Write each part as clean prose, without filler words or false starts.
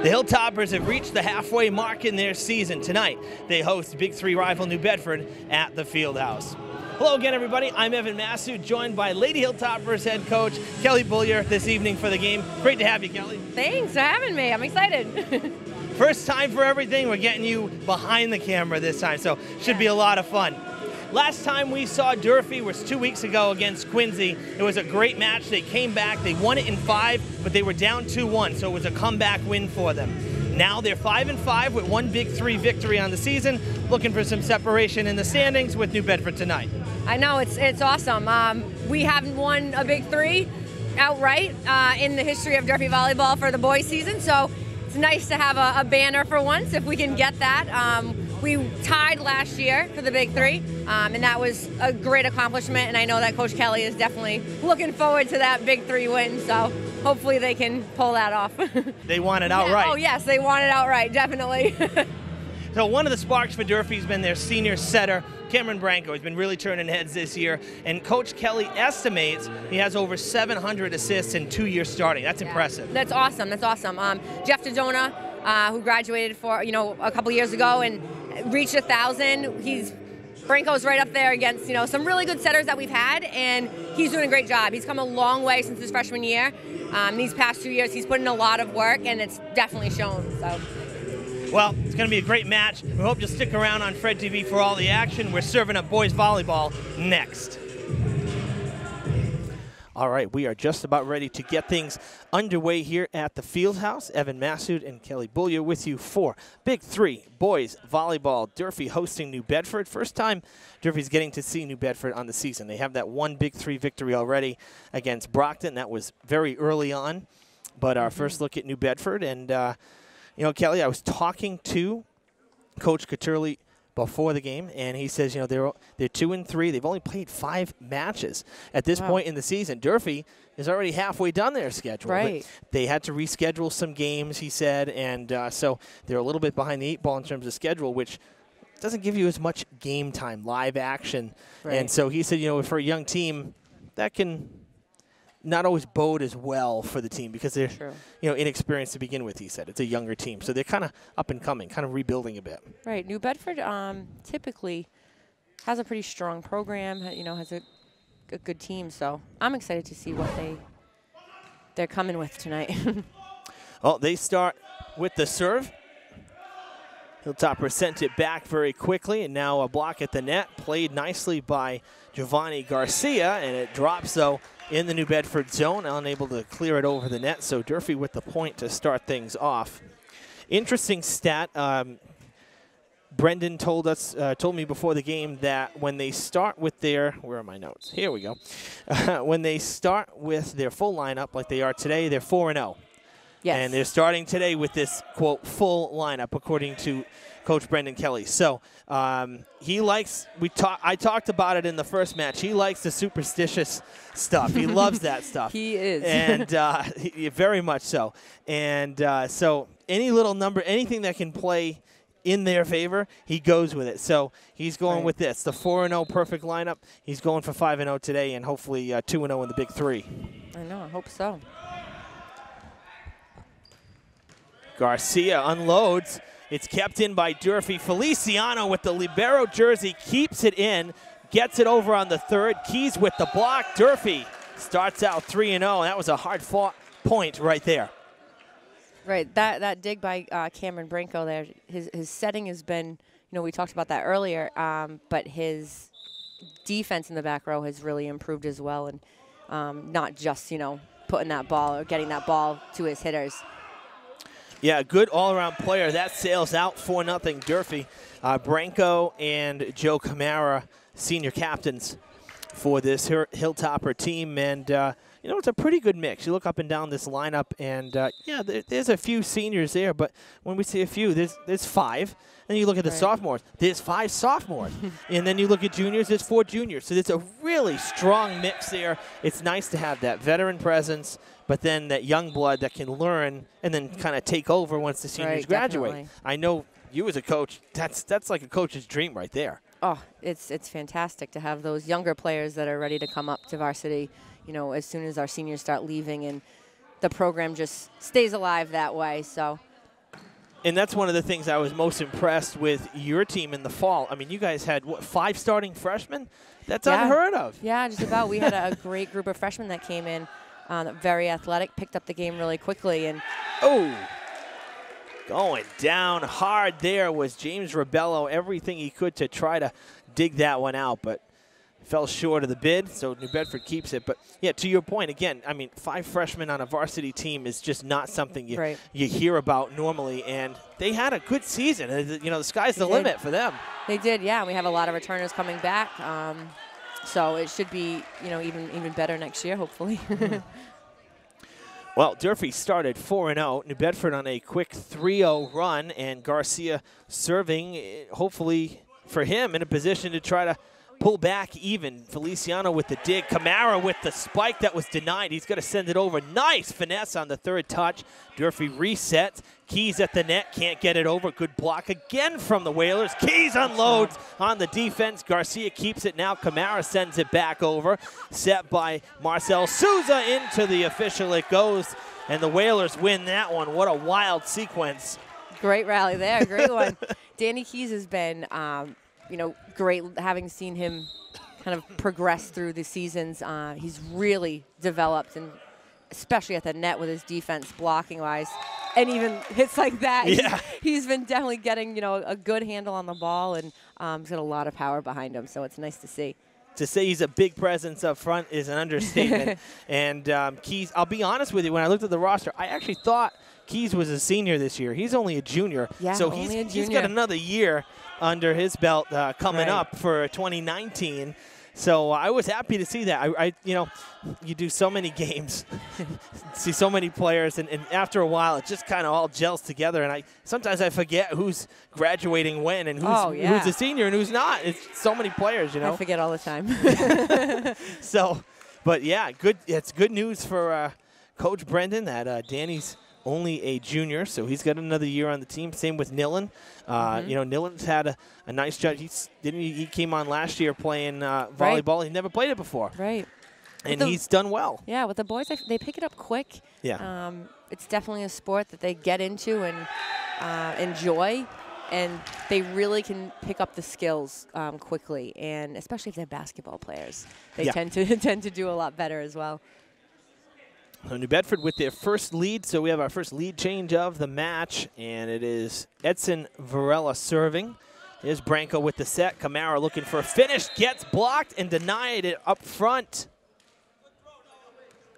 The Hilltoppers have reached the halfway mark in their season. Tonight, they host Big Three rival New Bedford at the Fieldhouse. Hello again, everybody. I'm Evan Massoud, joined by Lady Hilltoppers head coach Kelly Bullier this evening for the game. Great to have you, Kelly. Thanks for having me. I'm excited. First time for everything. We're getting you behind the camera this time, so should be a lot of fun. Last time we saw Durfee was 2 weeks ago against Quincy. It was a great match. They came back. They won it in 5, but they were down 2-1, so it was a comeback win for them. Now they're 5-5 with one Big Three victory on the season, looking for some separation in the standings with New Bedford tonight. I know, it's awesome. We haven't won a Big Three outright in the history of Durfee volleyball for the boys season, so it's nice to have a banner for once if we can get that. We tied last year for the Big Three, and that was a great accomplishment, and I know that Coach Kelly is definitely looking forward to that Big Three win, so hopefully they can pull that off. They want it outright. Oh yes, they want it outright, definitely. So one of the sparks for Durfee has been their senior setter, Cameron Branco. He's been really turning heads this year, and Coach Kelly estimates he has over 700 assists in 2 years starting. That's impressive. That's awesome. That's awesome. Jeff Dodona, who graduated a couple years ago and reached 1,000. Branco's right up there against some really good setters that we've had, and he's doing a great job. He's come a long way since his freshman year. These past 2 years, he's put in a lot of work, and it's definitely shown. So. Well, it's going to be a great match. We hope you'll stick around on Fred TV for all the action. We're serving up boys volleyball next. All right, we are just about ready to get things underway here at the Fieldhouse. Evan Massoud and Kelly Bullier with you for Big Three boys volleyball. Durfee hosting New Bedford. First time Durfee's getting to see New Bedford on the season. They have that one Big Three victory already against Brockton. That was very early on. But our first look at New Bedford, and Kelly, I was talking to Coach Caturli before the game, and he says, they're 2-3. They've only played 5 matches at this point in the season. Durfee is already halfway done their schedule. Right. They had to reschedule some games, he said, and so they're a little bit behind the 8 ball in terms of schedule, which doesn't give you as much game time, live action. Right. And so he said, for a young team, that can not always bode as well for the team because they're inexperienced to begin with, he said. It's a younger team. So they're kind of up and coming, kind of rebuilding a bit. Right. New Bedford typically has a pretty strong program, has a good team. So I'm excited to see what they're coming with tonight. Well, they start with the serve. Hilltopper sent it back very quickly, and now a block at the net. Played nicely by Giovanni Garcia, and it drops, though, in the New Bedford zone, unable to clear it over the net. So Durfee with the point to start things off. Interesting stat. Brendan told me before the game that when they start with their, where are my notes? Here we go. When they start with their full lineup like they are today, they're 4-0. Yes. And they're starting today with this, quote, full lineup, according to Coach Brendan Kelly. So he likes, I talked about it in the first match. He likes the superstitious stuff. He loves that stuff. He is. And very much so. And so any little number, anything that can play in their favor, he goes with it. So he's going with this, the 4-0 perfect lineup. He's going for 5-0 today and hopefully 2-0 in the Big Three. I know, I hope so. Garcia unloads. It's kept in by Durfee. Feliciano with the libero jersey keeps it in, gets it over on the third. Keys with the block. Durfee starts out 3-0. That was a hard-fought point right there. Right, that dig by Cameron Branco there, his setting has been, we talked about that earlier, but his defense in the back row has really improved as well, and not just, putting that ball or getting that ball to his hitters. Yeah, good all-around player. That sails out 4-0 Durfee. Branco and Joe Camara, senior captains for this Hilltopper team. And, it's a pretty good mix. You look up and down this lineup, and, there's a few seniors there. But when we say a few, there's 5. Then you look at the sophomores. There's 5 sophomores. And then you look at juniors. There's 4 juniors. So it's a really strong mix there. It's nice to have that veteran presence, but then that young blood that can learn and then kind of take over once the seniors graduate. Definitely. I know you as a coach, that's like a coach's dream right there. Oh, it's fantastic to have those younger players that are ready to come up to varsity, as soon as our seniors start leaving, and the program just stays alive that way. So And that's one of the things I was most impressed with your team in the fall. I mean, you guys had, what, 5 starting freshmen? That's unheard of. Yeah, just about. We had a great group of freshmen that came in, very athletic, picked up the game really quickly. And oh, going down hard there was James Rebello. Everything he could to try to dig that one out, but fell short of the bid, so New Bedford keeps it. But, yeah, to your point, again, I mean, 5 freshmen on a varsity team is just not something you hear about normally, and they had a good season. You know, the sky's the limit for them. They did, yeah. We have a lot of returners coming back, so it should be, you know, even better next year, hopefully. Well, Durfee started 4-0. New Bedford on a quick 3-0 run, and Garcia serving, hopefully for him, in a position to try to pull back even. Feliciano with the dig. Camara with the spike that was denied. He's going to send it over. Nice finesse on the 3rd touch. Durfee resets. Keys at the net. Can't get it over. Good block again from the Whalers. Keys unloads on the defense. Garcia keeps it now. Camara sends it back over. Set by Marcel Souza into the official. It goes, and the Whalers win that one. What a wild sequence. Great rally there. Great one. Danny Keys has been you know, great having seen him kind of progress through the seasons. He's really developed, and especially at the net with his defense blocking-wise, and even hits like that. Yeah. He's been definitely getting, you know, a good handle on the ball, and he's got a lot of power behind him, so it's nice to see. To say he's a big presence up front is an understatement. And Keys, I'll be honest with you, when I looked at the roster, I actually thought Keys was a senior this year. He's only a junior. Yeah, so only a junior. He's got another year under his belt coming up for 2019. So I was happy to see that. I you know, you do so many games, see so many players, and after a while it just kind of all gels together. And sometimes I forget who's graduating when and who's a senior and who's not. It's so many players, you know. I forget all the time. So, but yeah, good. It's good news for Coach Brendan that Danny's only a junior, so he's got another year on the team. Same with Nillen. You know, Nillen's had a nice job. He came on last year playing volleyball. Right. He never played it before. Right. And he's done well. Yeah, with the boys, they pick it up quick. Yeah. It's definitely a sport that they get into and enjoy, and they really can pick up the skills quickly. And especially if they're basketball players, they tend to do a lot better as well. So New Bedford with their first lead, so we have our first lead change of the match, and it is Edson Varela serving. Here's Branco with the set. Camara looking for a finish, gets blocked and denied it up front.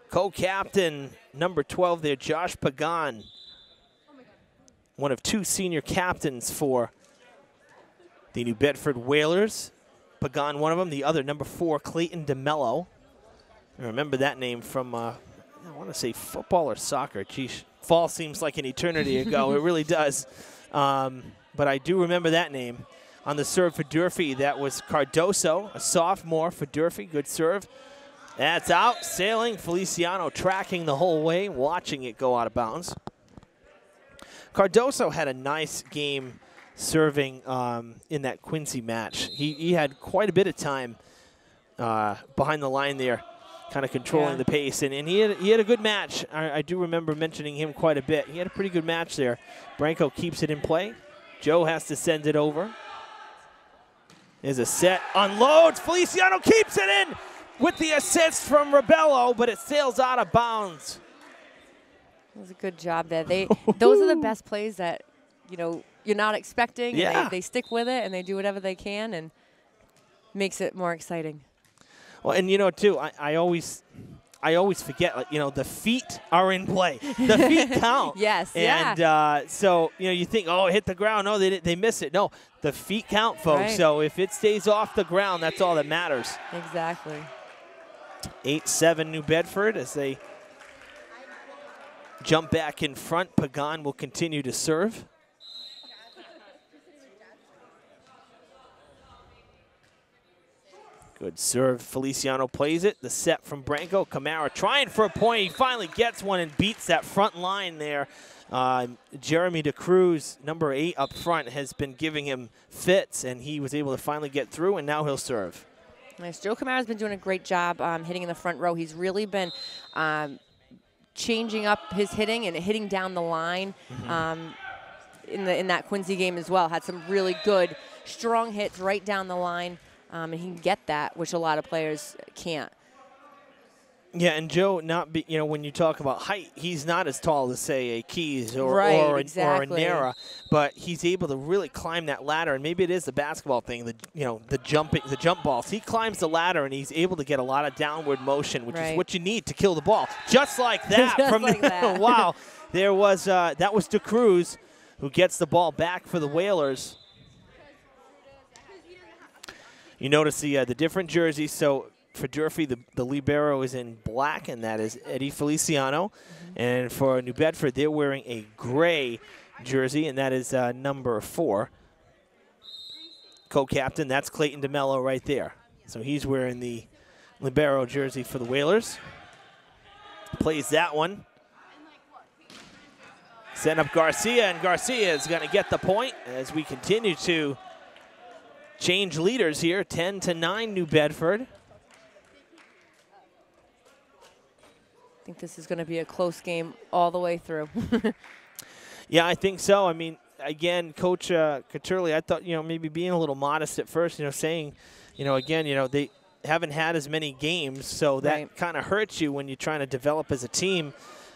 Co-captain number 12 there, Josh Pagan, one of 2 senior captains for the New Bedford Whalers. Pagan, one of them, the other, number 4, Clayton DeMello. I remember that name from I want to say football or soccer. Geez, fall seems like an eternity ago. It really does. But I do remember that name. On the serve for Durfee, that was Cardoso, a sophomore for Durfee. Good serve. That's out. Sailing. Feliciano tracking the whole way, watching it go out of bounds. Cardoso had a nice game serving in that Quincy match. He had quite a bit of time behind the line there, kind of controlling the pace, and he had a good match. I do remember mentioning him quite a bit. He had a pretty good match there. Branco keeps it in play. Joe has to send it over. There's a set, unloads. Feliciano keeps it in with the assist from Rebello, but it sails out of bounds. It was a good job there. Those are the best plays that, you know, you're not expecting. Yeah. And they stick with it and they do whatever they can, and makes it more exciting. Well, and you know, too, I always forget, like, you know, the feet are in play. The feet count. Yes, and so, you know, you think, oh, it hit the ground. No, they miss it. No, the feet count, folks. Right. So if it stays off the ground, that's all that matters. Exactly. 8-7 New Bedford as they jump back in front. Pagan will continue to serve. Good serve. Feliciano plays it. The set from Branco. Camara trying for a point. He finally gets one and beats that front line there. Jeremy DeCruz, number 8 up front, has been giving him fits, and he was able to finally get through, and now he'll serve. Nice. Joe Camara's been doing a great job hitting in the front row. He's really been changing up his hitting and hitting down the line. in that Quincy game as well. Had some really good, strong hits right down the line, and he can get that, which a lot of players can't. Yeah, and Joe, when you talk about height, he's not as tall as, say, a Keys or exactly. a Nera, but he's able to really climb that ladder. And maybe it is the basketball thing, the jump balls. He climbs the ladder and he's able to get a lot of downward motion, which is what you need to kill the ball. Just like that. that. Wow, there was that was DeCruz who gets the ball back for the Whalers. You notice the different jerseys. So for Durfee, the libero is in black, and that is Eddie Feliciano. And for New Bedford, they're wearing a gray jersey, and that is number 4. Co-captain, that's Clayton DeMello right there. So he's wearing the libero jersey for the Whalers. Plays that one. Setting up Garcia, and Garcia is going to get the point as we continue to change leaders here. 10-9 New Bedford. I think this is going to be a close game all the way through. Yeah, I think so. I mean, again, Coach Caturli, I thought, maybe being a little modest at first, saying, again, they haven't had as many games, so that kind of hurts you when you're trying to develop as a team.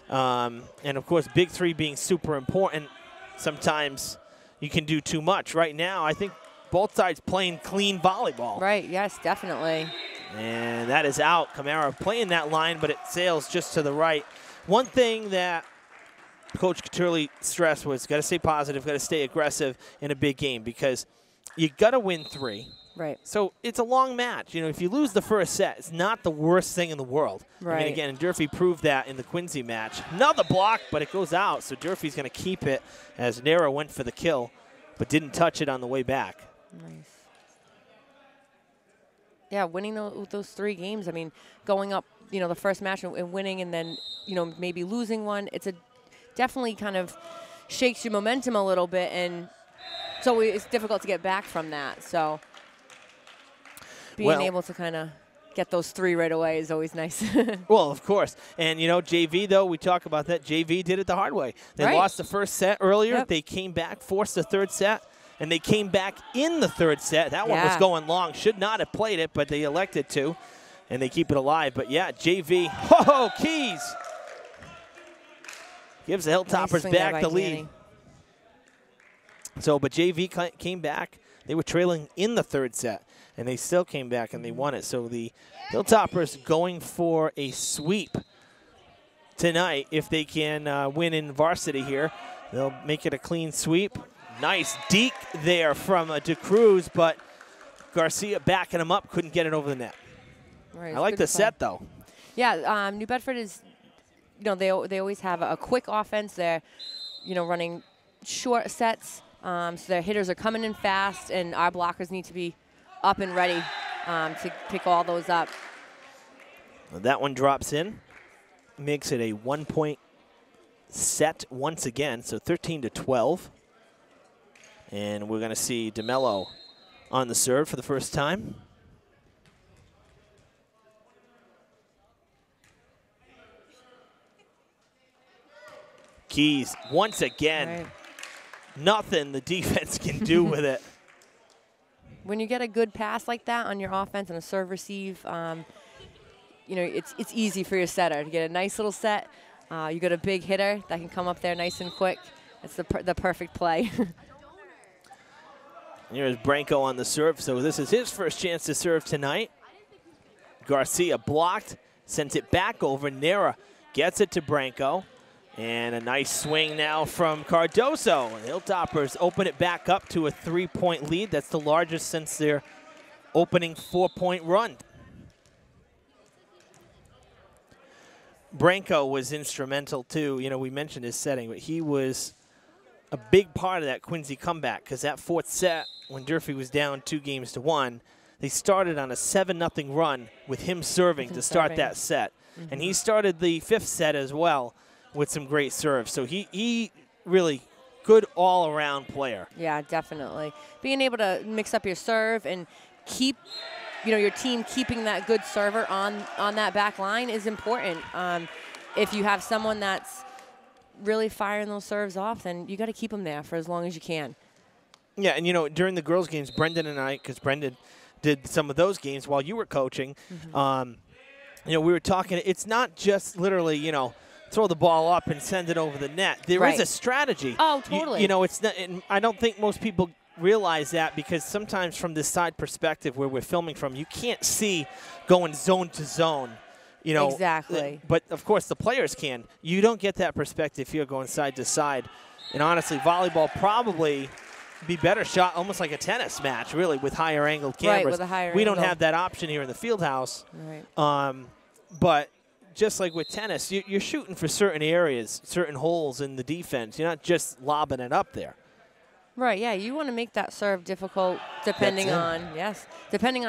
And, of course, Big 3 being super important, sometimes you can do too much. Right now, I think both sides playing clean volleyball. Right, yes, definitely. And that is out. Camara playing that line, but it sails just to the right. One thing that Coach Caturli stressed was got to stay positive, got to stay aggressive in a big game because you got to win 3. Right. So it's a long match. If you lose the first set, it's not the worst thing in the world. Right. I mean, again, Durfee proved that in the Quincy match. Another block, but it goes out. So Durfee's going to keep it as Nera went for the kill, but didn't touch it on the way back. Nice. Yeah, winning those 3 games. I mean, going up, the first match and winning, and then, maybe losing one. It's definitely kind of shakes your momentum a little bit, and so it's difficult to get back from that. So being able to kind of get those 3 right away is always nice. Well, of course. And, JV, though, we talk about that. JV did it the hard way. They lost the first set earlier. Yep. They came back, forced the third set. And they came back in the third set. That one was going long. Should not have played it, but they elected to. And they keep it alive. But, yeah, JV. Whoa, Keys. Gives the Hilltoppers back the lead. So, but JV came back. They were trailing in the third set. And they still came back and they won it. So the Hilltoppers going for a sweep tonight. If they can win in varsity here, they'll make it a clean sweep. Nice deke there from DeCruz, but Garcia backing him up, couldn't get it over the net. Right, I like the set, though. Yeah, New Bedford is, they always have a quick offense. They're, running short sets, so their hitters are coming in fast, and our blockers need to be up and ready to pick all those up. Well, that one drops in, makes it a 1-point set once again, so 13-12. And we're going to see DeMello on the serve for the first time. Keys, once again, nothing the defense can do with it. When you get a good pass like that on your offense and a serve receive, it's easy for your setter to get a nice little set. You got a big hitter that can come up there nice and quick. It's the perfect play. Here's Branco on the serve, so this is his first chance to serve tonight. Garcia blocked, sends it back over. Nera gets it to Branco. And a nice swing now from Cardoso. Hilltoppers open it back up to a 3-point lead. That's the largest since their opening 4-point run. Branco was instrumental too. We mentioned his setting, but he was a big part of that Quincy comeback because that 4th set, when Durfee was down 2-1, they started on a 7-0 run with him serving to start that set. And he started the 5th set as well with some great serves. So he really good all-around player. Yeah, definitely. Being able to mix up your serve and keep your team keeping that good server on that back line is important. If you have someone that's really firing those serves off, then you got to keep them there for as long as you can. Yeah, and, you know, during the girls' games, Brendan and I, because Brendan did some of those games while you were coaching, you know, we were talking, it's not just literally, you know, throw the ball up and send it over the net. There is a strategy. Oh, totally. You know, it's not, and I don't think most people realize that, because sometimes from this side perspective where we're filming from, you can't see going zone to zone. You know, exactly. But, of course, the players can. You don't get that perspective if you're going side to side. And, honestly, volleyball probably be better shot almost like a tennis match, really, with higher angled cameras. Right, with a higher we angle. don't have that option here in the field house. Right. But just like with tennis, you're shooting for certain areas, certain holes in the defense. You're not just lobbing it up there. Right, yeah, you want to make that serve difficult depending on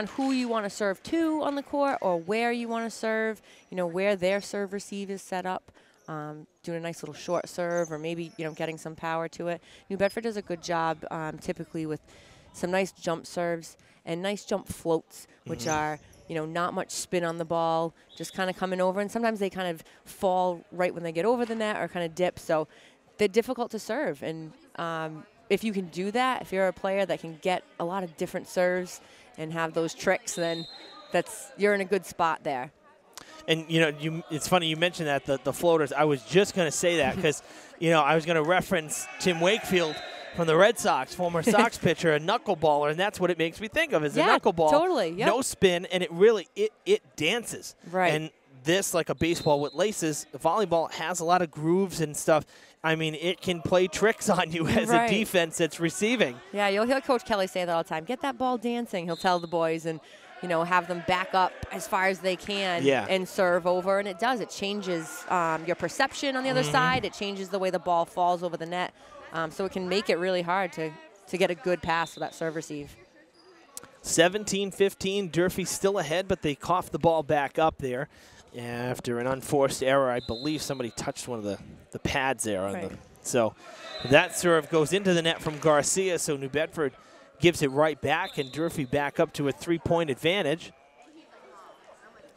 who you want to serve to on the court or where you want to serve, you know, where their serve receive is set up, doing a nice little short serve or maybe, you know, getting some power to it. New Bedford does a good job typically with some nice jump serves and nice jump floats, which are, you know, not much spin on the ball, just kind of coming over. And sometimes they kind of fall right when they get over the net or kind of dip. So they're difficult to serve. And if you can do that, if you're a player that can get a lot of different serves and have those tricks, then you're in a good spot there. And, you know, it's funny you mentioned that, the floaters. I was just going to say that because, you know, I was going to reference Tim Wakefield from the Red Sox, former Sox pitcher, a knuckleballer, and that's what it makes me think of, is a knuckleball. Totally, yep. No spin, and it really, it dances. Right. And this, like a baseball with laces, volleyball has a lot of grooves and stuff. I mean, it can play tricks on you as a defense that's receiving. Yeah, you'll hear Coach Kelly say that all the time. Get that ball dancing, he'll tell the boys, and, you know, have them back up as far as they can and serve over. And it does. It changes your perception on the other side. It changes the way the ball falls over the net. So it can make it really hard to get a good pass for that serve receive. 17-15, Durfee still ahead, but they coughed the ball back up there after an unforced error. I believe somebody touched one of the pads there. On so that serve goes into the net from Garcia, so New Bedford gives it right back, and Durfee back up to a 3-point advantage.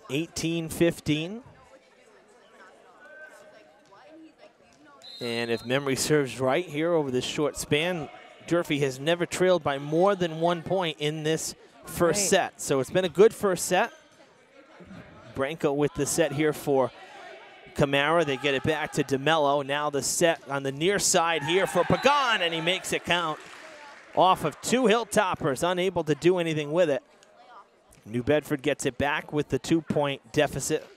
18-15. And if memory serves right here over this short span, Durfee has never trailed by more than 1 point in this first set. So it's been a good first set. Branco with the set here for Camara. They get it back to DeMello. Now the set on the near side here for Pagan, and he makes it count. Off of two Hilltoppers, unable to do anything with it. New Bedford gets it back with the 2-point deficit.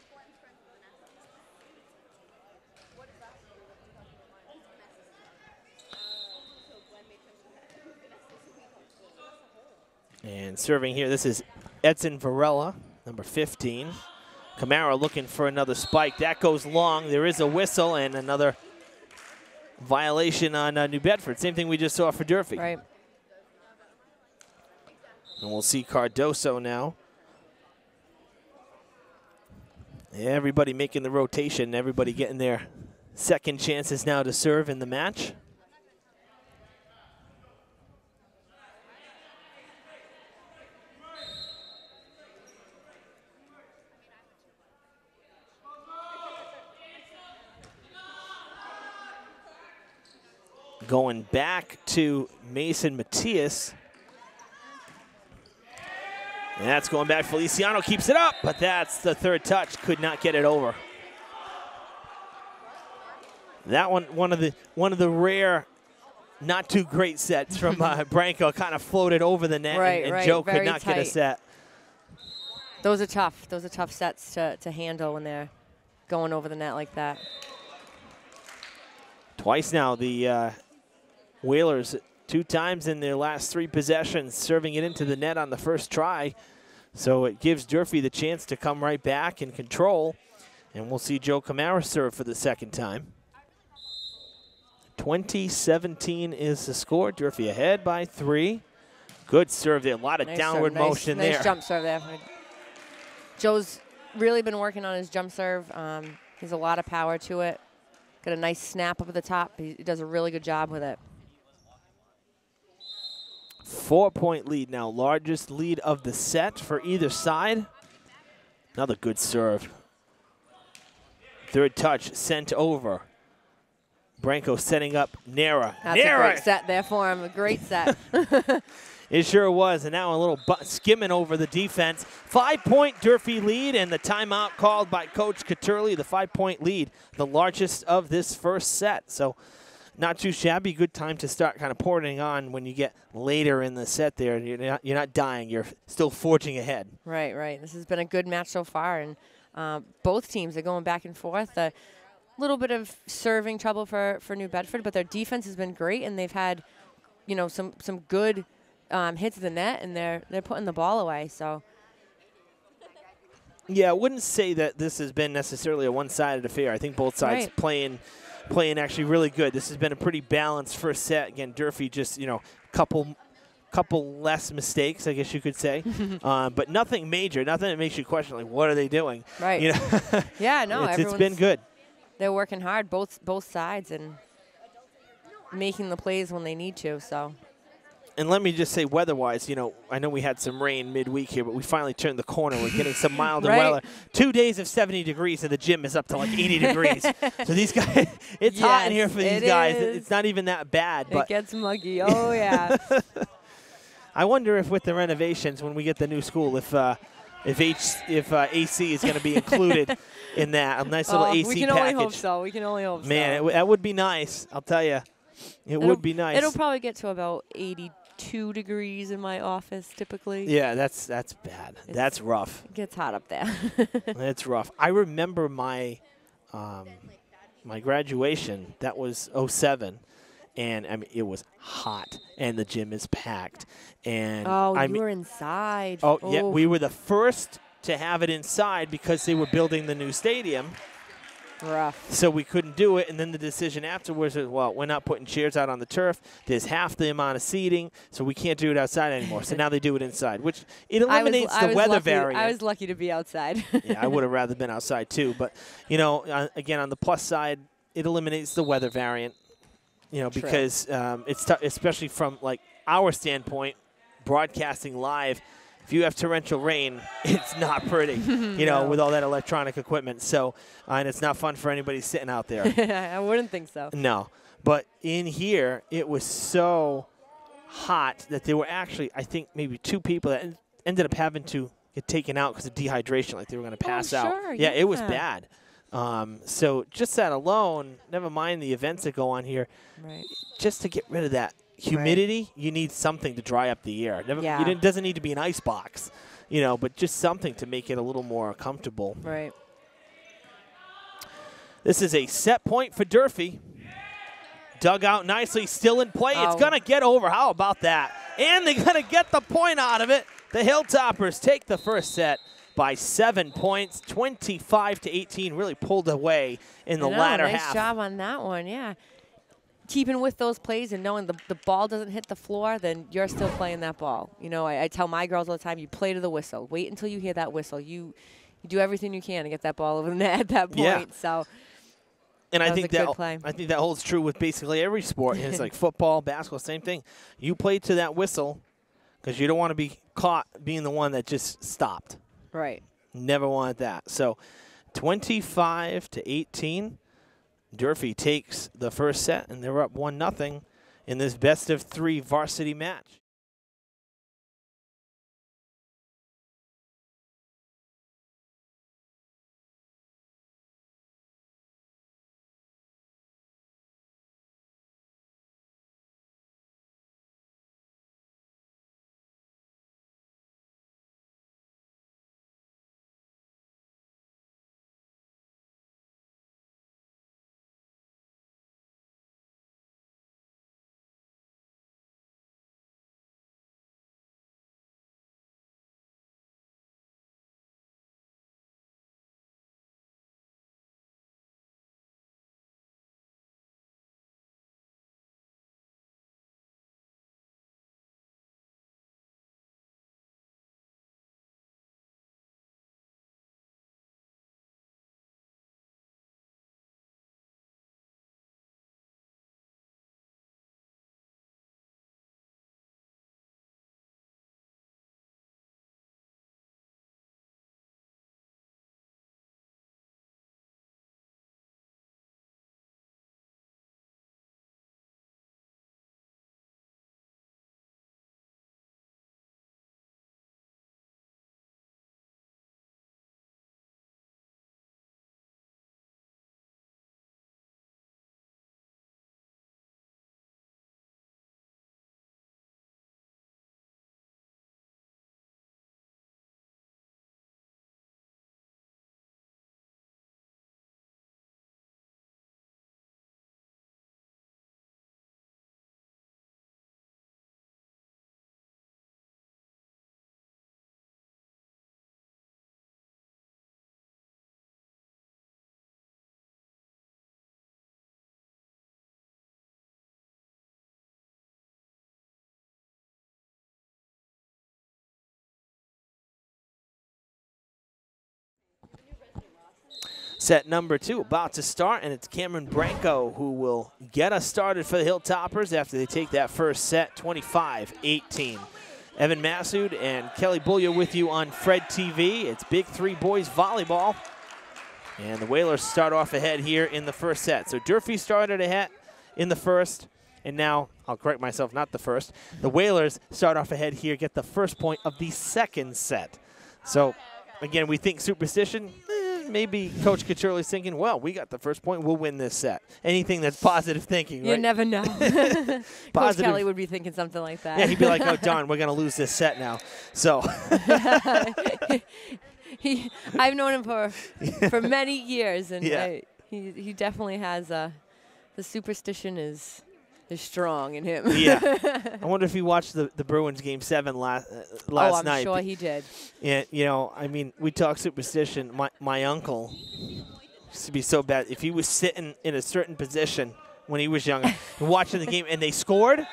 And serving here, this is Edson Varela, number 15. Camara looking for another spike. That goes long. There is a whistle and another violation on New Bedford. Same thing we just saw for Durfee. Right. And we'll see Cardoso now. Everybody making the rotation. Everybody getting their second chances now to serve in the match. Going back to Mason Matias. And that's going back. Feliciano keeps it up, but that's the third touch. Could not get it over. That one of the rare, not too great sets from Branco. Kind of floated over the net, and Joe could not get a set. Those are tough. Those are tough sets to handle when they're going over the net like that. Twice now, the Whalers, 2 times in their last 3 possessions, serving it into the net on the first try. So it gives Durfee the chance to come right back and control. And we'll see Joe Camara serve for the second time. 20-17 is the score. Durfee ahead by 3. Good serve there. A lot of downward motion there. Nice jump serve there. Joe's really been working on his jump serve. He has a lot of power to it. Got a nice snap up at the top. He does a really good job with it. 4-point lead now, largest lead of the set for either side. Another good serve. Third touch sent over. Branko setting up Nara. That's a great set there for him. A great set. It sure was, and now a little skimming over the defense. 5-point Durfee lead, and the timeout called by Coach Caturli. The 5-point lead, the largest of this first set. So not too shabby. Good time to start kind of pouring on when you get later in the set there. You're not dying. You're still forging ahead. Right, right. This has been a good match so far, and both teams are going back and forth. A little bit of serving trouble for New Bedford, but their defense has been great, and they've had, some good hits to the net, and they're putting the ball away. So yeah, I wouldn't say that this has been necessarily a one-sided affair. I think both sides playing actually really good. This has been a pretty balanced first set. Again, Durfee just couple less mistakes, I guess you could say, but nothing major, nothing that makes you question like what are they doing? Right. Yeah, no, it's been good. They're working hard, both sides, and making the plays when they need to. So. And let me just say, weather-wise, I know we had some rain midweek here, but we finally turned the corner. We're getting some milder weather. 2 days of 70 degrees, and the gym is up to like 80 degrees. So these guys, it's hot in here for these guys. It's not even that bad. But it gets muggy. Oh, yeah. I wonder if with the renovations, when we get the new school, if AC is going to be included in that. A nice little AC package. We can only hope so. We can only hope so. Man, that would be nice. I'll tell you. It would be nice. It'll probably get to about 82 degrees in my office typically. Yeah, that's bad. That's rough. It gets hot up there. It's rough. I remember my my graduation. That was 07. And I mean, it was hot, and the gym is packed. And you were inside. Oh, yeah, we were the first to have it inside because they were building the new stadium. Rough. So we couldn't do it, and then the decision afterwards was, well, we're not putting chairs out on the turf. There's half the amount of seating, so we can't do it outside anymore. So now they do it inside, which it eliminates the weather variant. I was lucky to be outside. Yeah, I would have rather been outside too. But, again, on the plus side, it eliminates the weather variant, because it's tough, especially from, like, our standpoint, broadcasting live. If you have torrential rain, it's not pretty, No. with all that electronic equipment. So, and it's not fun for anybody sitting out there. I wouldn't think so. No. But in here, it was so hot that there were actually, I think, maybe 2 people that ended up having to get taken out because of dehydration, like they were going to pass out. Sure, yeah, it was bad. So just that alone, never mind the events that go on here, just to get rid of that humidity, you need something to dry up the air. It doesn't need to be an ice box, but just something to make it a little more comfortable. Right. This is a set point for Durfee. Dug out nicely, still in play. It's going to get over. How about that? And they're going to get the point out of it. The Hilltoppers take the first set by 7 points, 25-18. Really pulled away in the latter half. Nice job on that one, yeah. Keeping with those plays and knowing the ball doesn't hit the floor, then you're still playing that ball. I tell my girls all the time, you play to the whistle. Wait until you hear that whistle. You do everything you can to get that ball over the net at that point. Yeah. So, and I think that play. I think that holds true with basically every sport. It's like football, basketball, same thing. You play to that whistle because you don't want to be caught being the one that just stopped. Right. Never wanted that. So 25-18. Durfee takes the first set, and they're up 1-0 in this best-of-3 varsity match. Set number 2 about to start, and it's Cameron Branco who will get us started for the Hilltoppers after they take that first set, 25-18. Evan Massoud and Kelly Bullia with you on Fred TV. It's Big 3 boys volleyball. And the Whalers start off ahead here in the first set. So Durfee started ahead in the first, and now, I'll correct myself, not the first. The Whalers start off ahead here, get the first point of the second set. So, again, we think superstition. Maybe Coach Kachurli's thinking, well, we got the first point, we'll win this set. Anything that's positive thinking, right? You never know. Coach Kelly would be thinking something like that. Yeah, he'd be like, oh, darn, we're going to lose this set now. So I've known him for many years, and yeah. He definitely has the superstition is strong in him. Yeah. I wonder if he watched the Bruins Game 7 last I'm night. Sure he did. And, you know, I mean, we talk superstition. My uncle used to be so bad. If he was sitting in a certain position when he was younger and watching the game and they scored,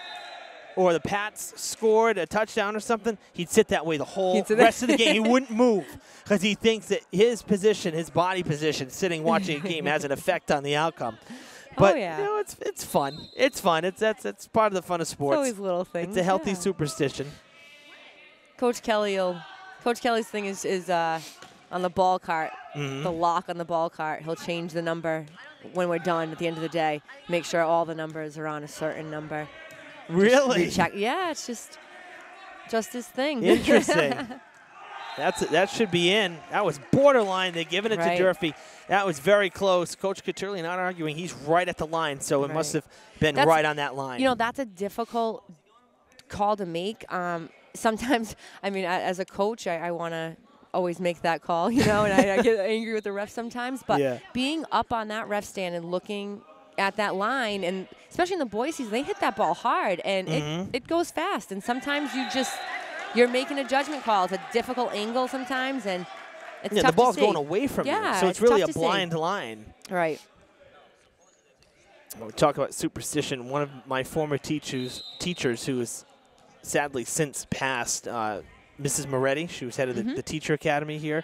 or the Pats scored a touchdown or something, he'd sit that way the whole rest of the game. He wouldn't move because he thinks that his position, his body position, sitting watching a game has an effect on the outcome. But you know, it's fun. It's fun. That's part of the fun of sports. It's always little things. It's a healthy superstition. Coach Kelly's thing is on the ball cart, the lock on the ball cart. He'll change the number when we're done at the end of the day. Make sure all the numbers are on a certain number. Really? Check. Yeah, it's just his thing. Interesting. That should be in. That was borderline. They're giving it to Durfee. That was very close. Coach Kachurli not arguing. He's right at the line, so it must have been right on that line. You know, that's a difficult call to make. Sometimes, I mean, as a coach, I want to always make that call, you know, and I get angry with the ref sometimes. But being up on that ref stand and looking at that line, and especially in the boys' season, they hit that ball hard, and it goes fast. And sometimes you're making a judgment call. It's a difficult angle sometimes, and it's tough the ball's to see. going away from you, so it's really a blind line. Right. When we talk about superstition, one of my former teachers who has sadly since passed, Mrs. Moretti, she was head of the teacher academy here.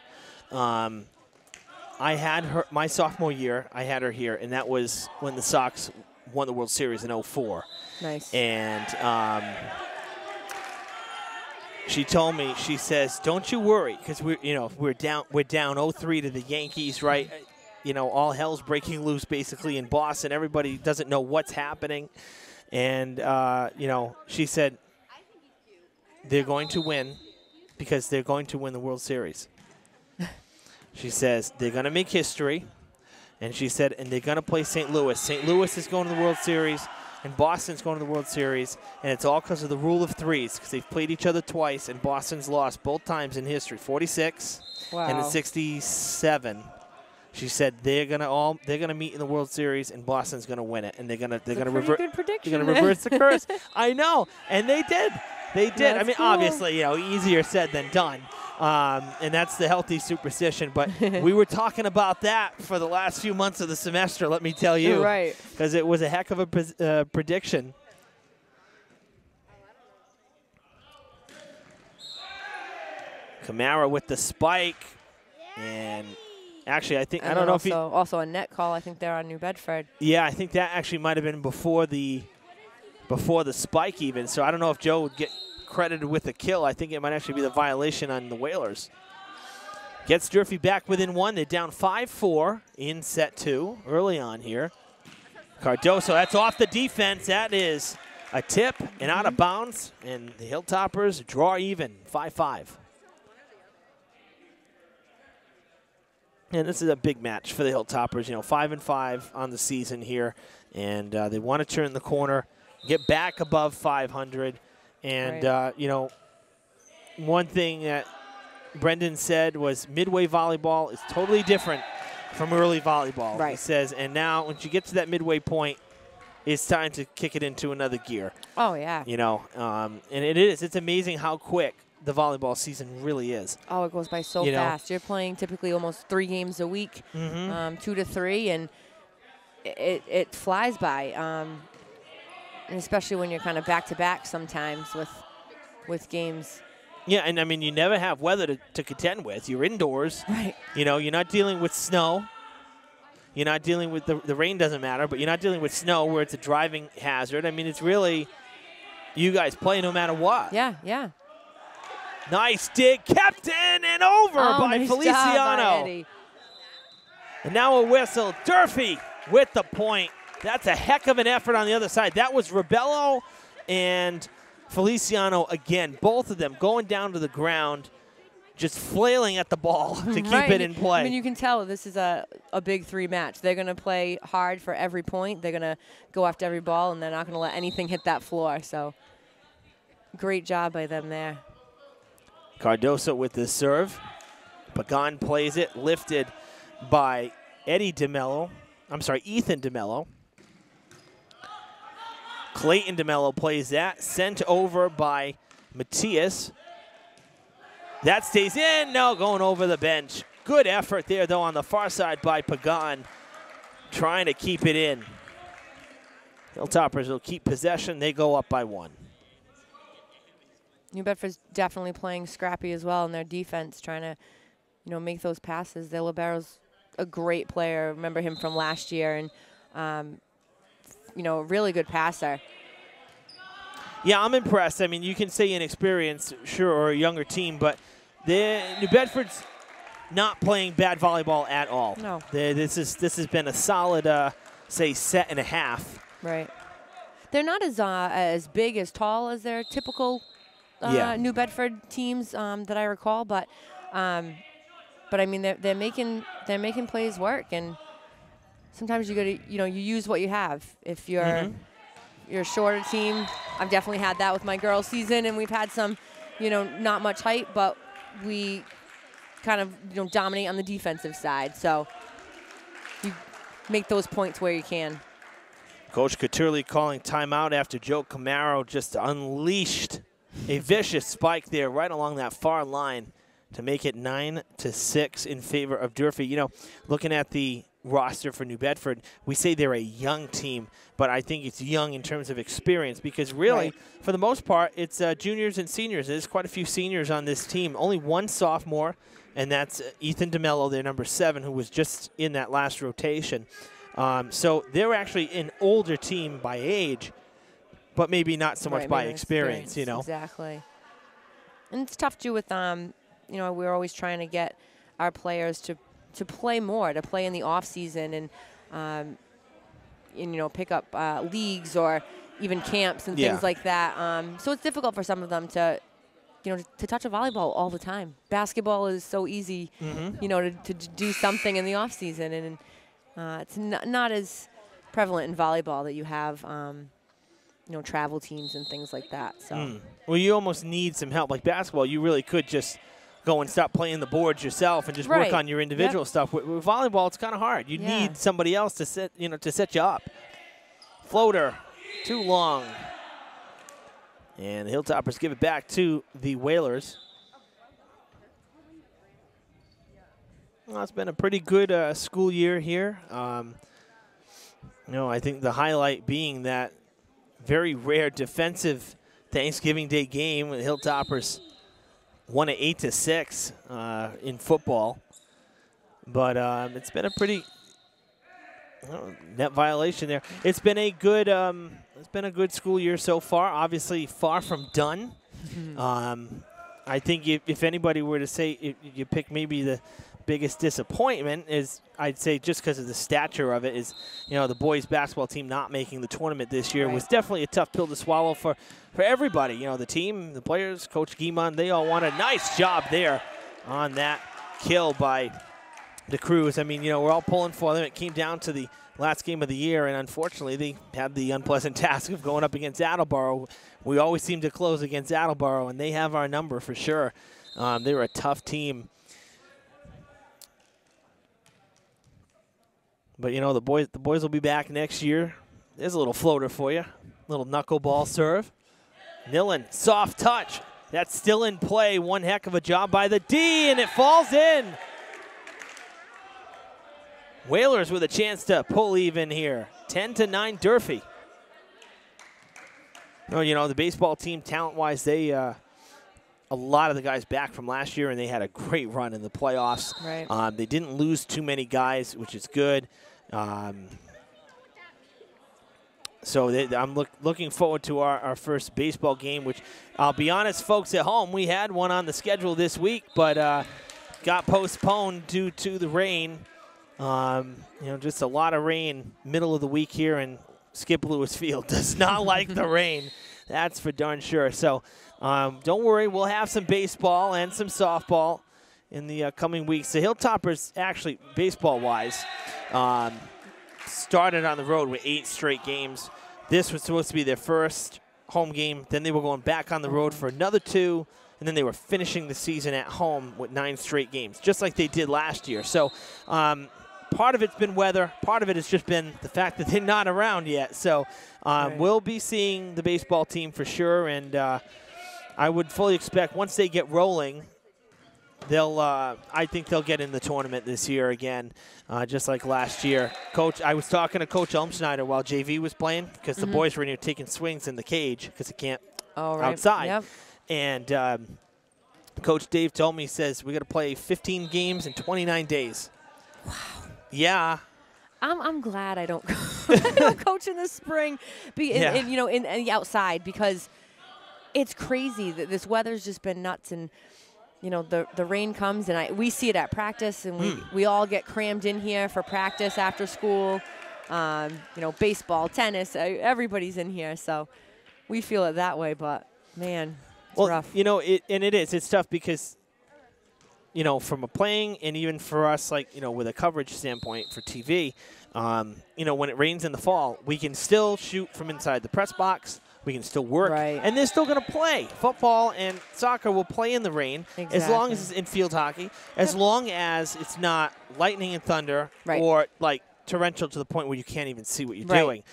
I had her my sophomore year. I had her here, and that was when the Sox won the World Series in '04. Nice. And she told me, she says, "Don't you worry, because we're down 0-3 to the Yankees, right? You know, all hell's breaking loose basically in Boston. Everybody doesn't know what's happening, and she said they're going to win because they're going to win the World Series." She says they're going to make history, and she said, and they're going to play St. Louis. St. Louis is going to the World Series, and Boston's going to the World Series, and it's all because of the rule of threes, because they've played each other twice, and Boston's lost both times in history, 46 and in 67. She said they're gonna meet in the World Series, and Boston's gonna win it, and they're gonna reverse the curse. I know, and they did. They did. I mean, obviously, easier said than done. And that's the healthy superstition. But we were talking about that for the last few months of the semester, let me tell you. Right. Because it was a heck of a prediction. Kamara with the spike. And actually, I think, I don't know if he... Also a net call, I think they're on New Bedford. Yeah, I think that actually might have been before the spike even. So I don't know if Joe would get credited with a kill. I think it might actually be the violation on the Whalers. Gets Durfee back within one. They're down 5-4 in set 2 early on here. Cardoso, that's off the defense. That is a tip and out of bounds. And the Hilltoppers draw even, 5-5. And this is a big match for the Hilltoppers. 5-5 on the season here. And they want to turn the corner, get back above 500. And, one thing that Brendan said was midway volleyball is totally different from early volleyball. Right. He says, and now once you get to that midway point, it's time to kick it into another gear. Oh, yeah. And it is. It's amazing how quick the volleyball season really is. Oh, it goes by so fast. You're playing typically almost 3 games a week, 2 to 3, and it flies by. And especially when you're kind of back-to-back sometimes with games. Yeah, and I mean, you never have weather to contend with. You're indoors. Right. You're not dealing with snow. You're not dealing with the rain doesn't matter, but you're not dealing with snow where it's a driving hazard. I mean, it's really you guys play no matter what. Yeah, yeah. Nice dig, kept in and over by nice Feliciano. job by Eddie. And now a whistle. Durfee with the point. That's a heck of an effort on the other side. That was Rebello and Feliciano again. Both of them going down to the ground, just flailing at the ball to keep it in play. I mean, you can tell this is a big 3 match. They're going to play hard for every point. They're going to go after every ball, and they're not going to let anything hit that floor. So great job by them there. Cardoso with the serve. Pagan plays it, lifted by Ethan DeMello. Clayton DeMello plays that, sent over by Matias. That stays in, no, going over the bench. Good effort there, though, on the far side by Pagan, trying to keep it in. Hilltoppers will keep possession. They go up by 1. New Bedford's definitely playing scrappy as well in their defense, trying to, make those passes. Their libero's a great player. Remember him from last year, and a really good passer. Yeah, I'm impressed. I mean, you can say inexperienced, sure, or a younger team, but New Bedford's not playing bad volleyball at all. No. This has been a solid, say, set and a half. Right. They're not as big, as tall as their typical New Bedford teams that I recall, but I mean they're making plays work, and sometimes you got to you use what you have. If you're a shorter team, I've definitely had that with my girls season, and we've had some not much height, but we kind of dominate on the defensive side. So you make those points where you can. Coach Couturley calling timeout after Joe Camaro just unleashed a vicious spike there right along that far line to make it 9-6 in favor of Durfee. Looking at the roster for New Bedford, we say they're a young team, but I think it's young in terms of experience because really, for the most part, it's juniors and seniors. There's quite a few seniors on this team. Only one sophomore, and that's Ethan DeMello, their number 7, who was just in that last rotation. So they're actually an older team by age, but maybe not so much by experience, Exactly. And it's tough too with, we're always trying to get our players to play more, to play in the off season and pick up leagues or even camps and things like that. So it's difficult for some of them to touch a volleyball all the time. Basketball is so easy, to do something in the off season, and it's not as prevalent in volleyball that you have travel teams and things like that. So well, you almost need some help. Like basketball, you really could just go and stop playing the boards yourself and just work on your individual stuff. With volleyball, it's kind of hard. You need somebody else to set you up. Floater, too long. And the Hilltoppers give it back to the Whalers. Well, it's been a pretty good school year here. I think the highlight being that very rare defensive Thanksgiving Day game with Hilltoppers won it 8-6 in football. But it's been a pretty net violation there. It's been a good school year so far. Obviously, far from done. I think if anybody were to say if you pick maybe the biggest disappointment is, I'd say just because of the stature of it, is the boys basketball team not making the tournament this year was definitely a tough pill to swallow for everybody. The team, the players, Coach Guimond, they all want a nice job there on that kill by the Crews. I mean, we're all pulling for them. It came down to the last game of the year, and unfortunately they had the unpleasant task of going up against Attleboro. We always seem to close against Attleboro, and they have our number for sure. They were a tough team. But, the boys will be back next year. There's a little floater for you. Little knuckleball serve. Nillen, soft touch. That's still in play. One heck of a job by the D, and it falls in. Whalers with a chance to pull even here. 10-9 Durfee. The baseball team, talent-wise, they a lot of the guys back from last year, and they had a great run in the playoffs. Right. They didn't lose too many guys, which is good. So I'm looking forward to our first baseball game, which I'll be honest, folks at home, we had one on the schedule this week, but got postponed due to the rain. Just a lot of rain middle of the week here, and Skip Lewis Field does not like the rain. That's for darn sure. So don't worry, we'll have some baseball and some softball in the coming weeks. The Hilltoppers, actually, baseball-wise, started on the road with 8 straight games. This was supposed to be their first home game. Then they were going back on the road for another 2, and then they were finishing the season at home with 9 straight games, just like they did last year. So part of it's been weather. Part of it has just been the fact that they're not around yet. So we'll be seeing the baseball team for sure, and I would fully expect once they get rolling, I think they'll get in the tournament this year again, just like last year. Coach, I was talking to Coach Elmschneider while JV was playing because the boys were in here taking swings in the cage because they can't outside. Yep. And Coach Dave told me, he says, we got to play 15 games in 29 days. Wow. Yeah. I'm glad I don't coach in the spring, in the outside, because it's crazy that this weather's just been nuts, and the rain comes, and we see it at practice, and we all get crammed in here for practice after school. Baseball, tennis, everybody's in here, so we feel it that way. But man, it's rough. It's tough because from a playing and even for us, with a coverage standpoint for TV, when it rains in the fall, we can still shoot from inside the press box. We can still work, and they're still going to play. Football and soccer will play in the rain as long as it's in field hockey, as long as it's not lightning and thunder or torrential to the point where you can't even see what you're doing.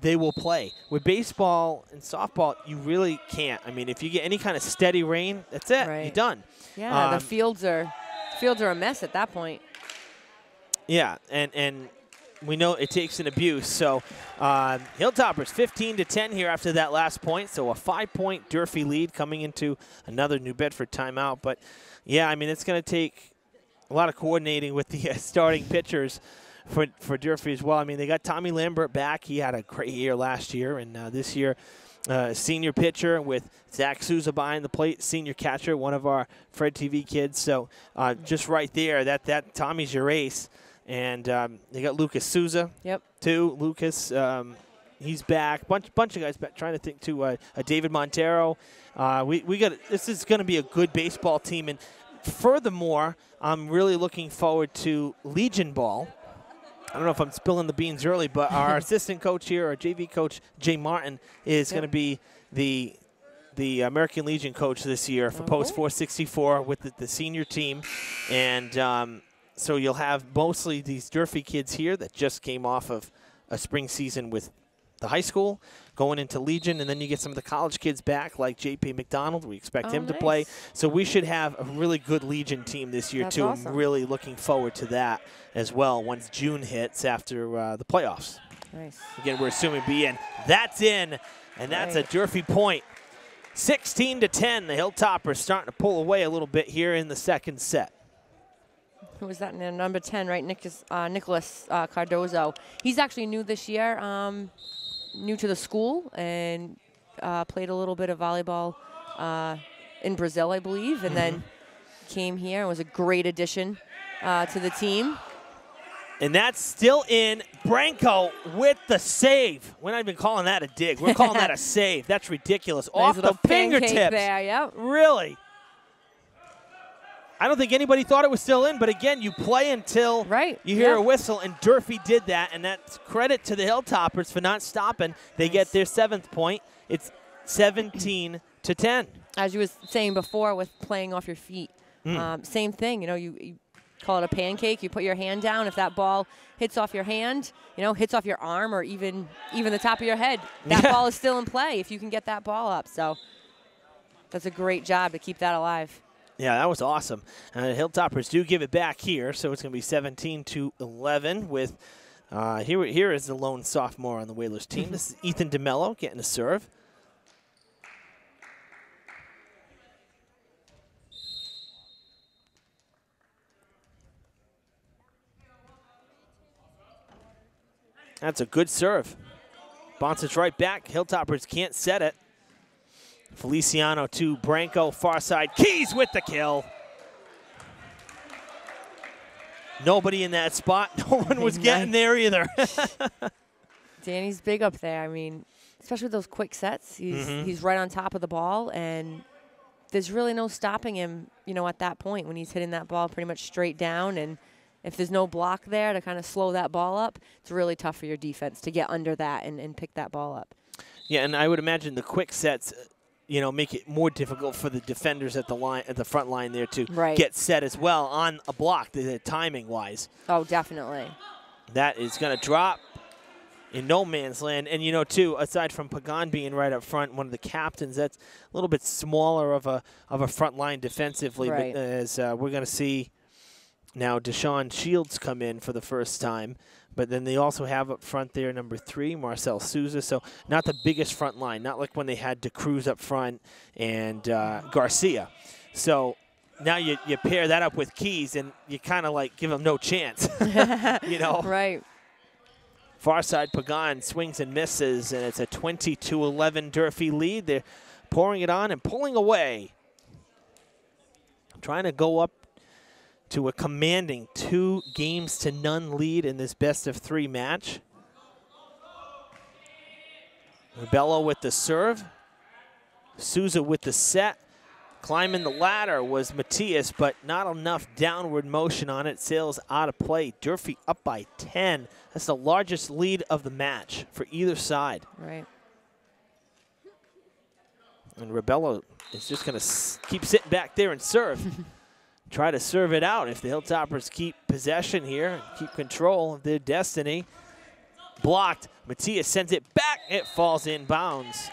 They will play. With baseball and softball, you really can't. I mean, if you get any kind of steady rain, that's it. You're done. Yeah, the fields are a mess at that point. Yeah, and we know it takes an abuse. So Hilltoppers 15-10 here after that last point. So a 5-point Durfee lead coming into another New Bedford timeout. But, yeah, I mean, it's going to take a lot of coordinating with the starting pitchers for Durfee as well. I mean, they got Tommy Lambert back. He had a great year last year. And this year, senior pitcher with Zach Souza behind the plate, senior catcher, one of our Fred TV kids. So just right there, that Tommy's your ace. And they got Lucas Souza, too. Lucas, he's back. Bunch of guys back. Trying to think too. David Montero. We got. This is going to be a good baseball team. And furthermore, I'm really looking forward to Legion Ball. I don't know if I'm spilling the beans early, but our assistant coach here, our JV coach Jay Martin, is going to be the American Legion coach this year for Post 464 with the senior team, and. So you'll have mostly these Durfee kids here that just came off of a spring season with the high school, going into Legion, and then you get some of the college kids back, like J.P. McDonald. We expect him to play. So we should have a really good Legion team this year, too. Awesome. I'm really looking forward to that as well once June hits after the playoffs. Nice. Again, we're assuming be in. That's in, and that's a Durfee point. 16-10, the Hilltoppers starting to pull away a little bit here in the second set. Who was that? Number 10, right? Nicholas Cardozo. He's actually new this year, new to the school, and played a little bit of volleyball in Brazil, I believe, and then came here and was a great addition to the team. And that's still in. Branco with the save. We're not even calling that a dig. We're calling that a save. That's ridiculous. Nice off the fingertips. There, yep. Really? I don't think anybody thought it was still in, but again, you play until you hear a whistle, and Durfee did that, and that's credit to the Hilltoppers for not stopping. They get their 7th point. It's 17-10. As you was saying before with playing off your feet, same thing. You call it a pancake. You put your hand down. If that ball hits off your hand, hits off your arm or even the top of your head, that ball is still in play if you can get that ball up. So that's a great job to keep that alive. Yeah, that was awesome. The Hilltoppers do give it back here, so it's going to be 17-11 with here is the lone sophomore on the Whalers team. This is Ethan DeMello getting a serve. That's a good serve. Bounces right back. Hilltoppers can't set it. Feliciano to Branco, far side. Keys with the kill. Nobody in that spot. No one was getting there either. Danny's big up there. I mean, especially with those quick sets. He's right on top of the ball, and there's really no stopping him, you know, at that point when he's hitting that ball pretty much straight down. And if there's no block there to kind of slow that ball up, it's really tough for your defense to get under that and pick that ball up. Yeah, and I would imagine the quick sets, you know, make it more difficult for the defenders at the line, at the front line there to get set as well on a block, timing wise. Oh, definitely. That is going to drop in no man's land. And, you know, too, aside from Pagan being right up front, one of the captains, that's a little bit smaller of a front line defensively. Right. But as we're going to see now Deshaun Shields come in for the first time. But then they also have up front there number 3, Marcel Souza. So not the biggest front line, not like when they had DeCruz up front and Garcia. So now you pair that up with Keys, and you kind of like give them no chance, you know? Right. Far side, Pagan swings and misses, and it's a 20-11 Durfee lead. They're pouring it on and pulling away. Trying to go up to a commanding 2-0 lead in this best-of-3 match. Rebello with the serve. Souza with the set. Climbing the ladder was Matias, but not enough downward motion on it. Sails out of play. Durfee up by 10. That's the largest lead of the match for either side. Right. And Rebello is just going to keep sitting back there and serve. Try to serve it out if the Hilltoppers keep possession here and keep control of their destiny. Blocked. Matias sends it back. It falls in bounds.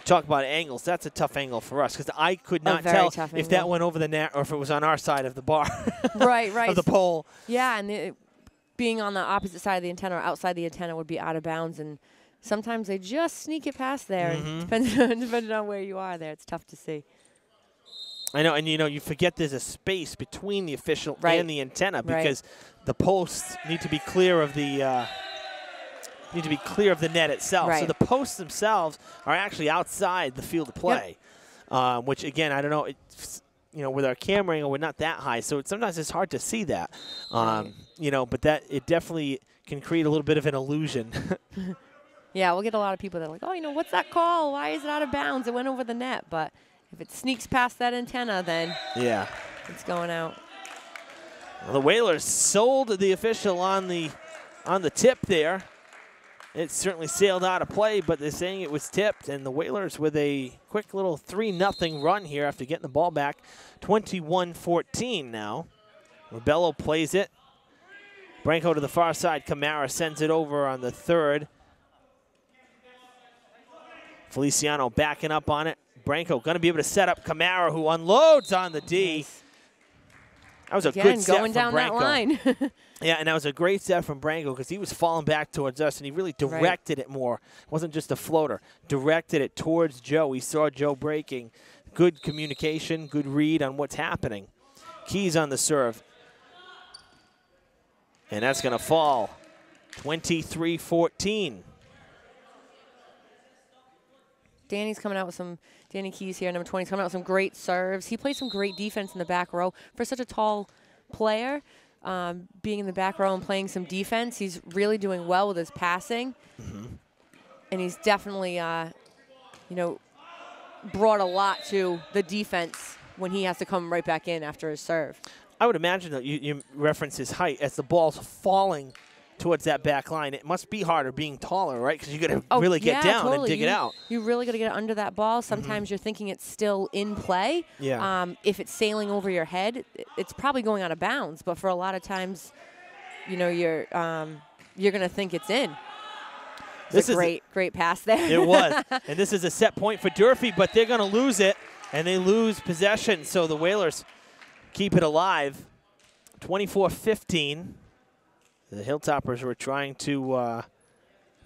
Talk about angles. That's a tough angle for us because I could not tell if that went over the net or if it was on our side of the bar. Right. Of the pole. Yeah, and being on the opposite side of the antenna or outside the antenna would be out of bounds, and sometimes they just sneak it past there. And depending on where you are there, it's tough to see. I know, and you know, you forget there's a space between the official and the antenna because the posts need to be clear of the net itself. So the posts themselves are actually outside the field of play, which again, I don't know. It's, you know, with our camera angle, we're not that high, so sometimes it's hard to see that. You know, but that it definitely can create a little bit of an illusion. Yeah, we'll get a lot of people that are like, oh, you know, what's that call? Why is it out of bounds? It went over the net, but if it sneaks past that antenna, then it's going out. Well, the Whalers sold the official on the tip there. It certainly sailed out of play, but they're saying it was tipped, and the Whalers with a quick little 3-0 run here after getting the ball back. 21-14 now. Rebello plays it. Branco to the far side. Camara sends it over on the third. Feliciano backing up on it. Branco going to be able to set up Camara, who unloads on the D. Nice. That was a good set going from down Branco. that line. Yeah, and that was a great set from Branco because he was falling back towards us, and he really directed it more. It wasn't just a floater. Directed it towards Joe. We saw Joe breaking. Good communication, good read on what's happening. Keys on the serve. And that's going to fall. 23-14. Danny's coming out with some, Danny Keys here, number 20, coming out with some great serves. He plays some great defense in the back row. For such a tall player, being in the back row and playing some defense, he's really doing well with his passing. And he's definitely, you know, brought a lot to the defense when he has to come right back in after his serve. I would imagine that you reference his height as the ball's falling towards that back line. It must be harder being taller, right? Because you got to really get down and dig it out. You really got to get under that ball. Sometimes you're thinking it's still in play. Yeah. If it's sailing over your head, it's probably going out of bounds. But for a lot of times, you know, you're going to think it's in. This is a great pass there. It was. And this is a set point for Durfee, but they're going to lose it, and they lose possession. So the Whalers keep it alive. 24-15. The Hilltoppers were trying to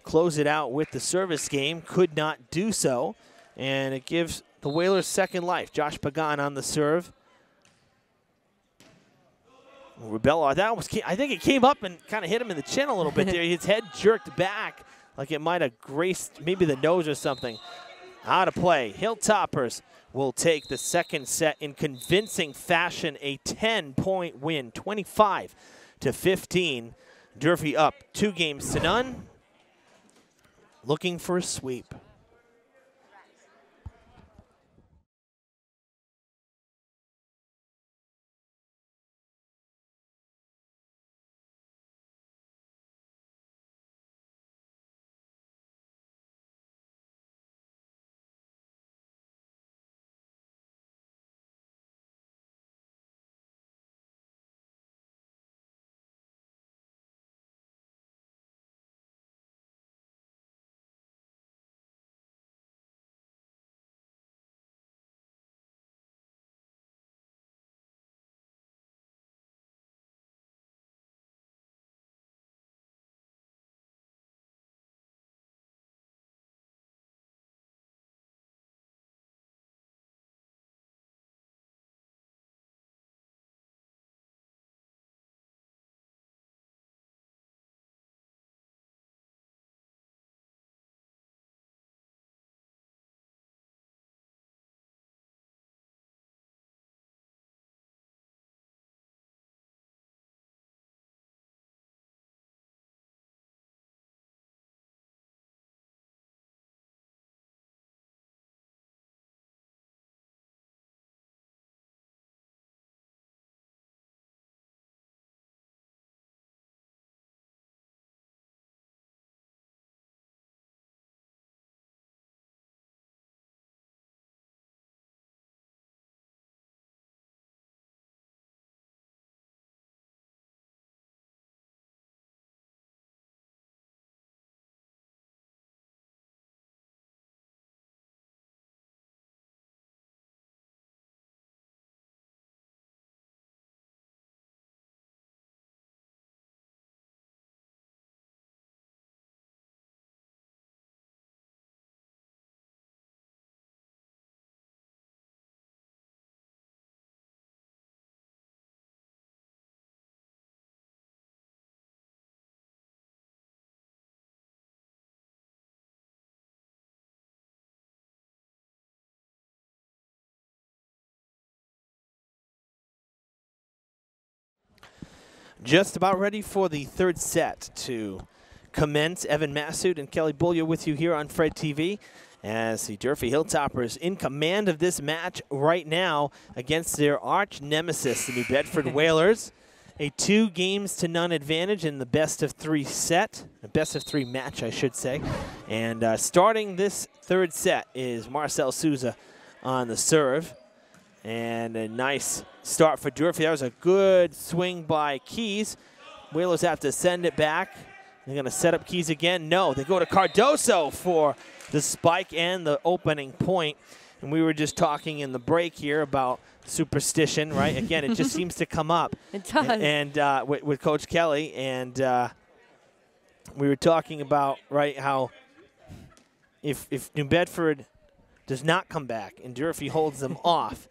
close it out with the service game. Could not do so. And it gives the Whalers second life. Josh Pagan on the serve. Rubello, that almost I think it came up and kind of hit him in the chin a little bit there. His head jerked back like it might have grazed maybe the nose or something. Out of play. Hilltoppers will take the second set in convincing fashion, a 10-point win, 25-15. Durfee up 2-0. Looking for a sweep. Just about ready for the third set to commence. Evan Massoud and Kelly Bullion with you here on Fred TV as the Durfee Hilltoppers in command of this match right now against their arch nemesis, the New Bedford Whalers. A 2-0 advantage in the best-of-3 set, a best-of-3 match, I should say. And starting this third set is Marcel Souza on the serve. And a nice start for Durfee. That was a good swing by Keys. Whalers have to send it back. They're going to set up Keys again. No, they go to Cardoso for the spike and the opening point. And we were just talking in the break here about superstition, right? Again, it just seems to come up. It does. And with Coach Kelly. And we were talking about, right, how if New Bedford does not come back and Durfee holds them off,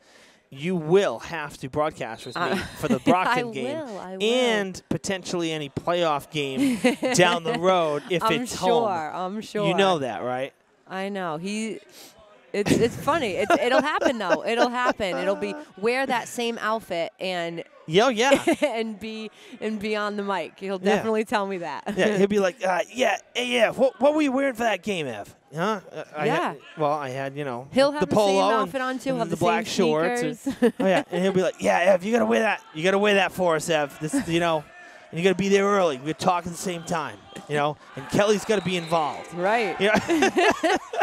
you will have to broadcast with me for the Brockton game I will. and potentially any playoff game down the road if it's home. I'm sure. You know that, right? I know. It's funny. It'll happen though. It'll happen. It'll be wear that same outfit and yeah. and be on the mic. He'll definitely tell me that. Yeah, he'll be like, yeah. What were you wearing for that game, Ev? Huh? I had, He'll have the the polo same outfit on too. and Have the the black same shorts. sneakers. And he'll be like, yeah, Ev, you gotta wear that. You gotta wear that for us, Ev. This, and you gotta be there early. We talk at the same time, And Kelly's gotta be involved. Right. Yeah.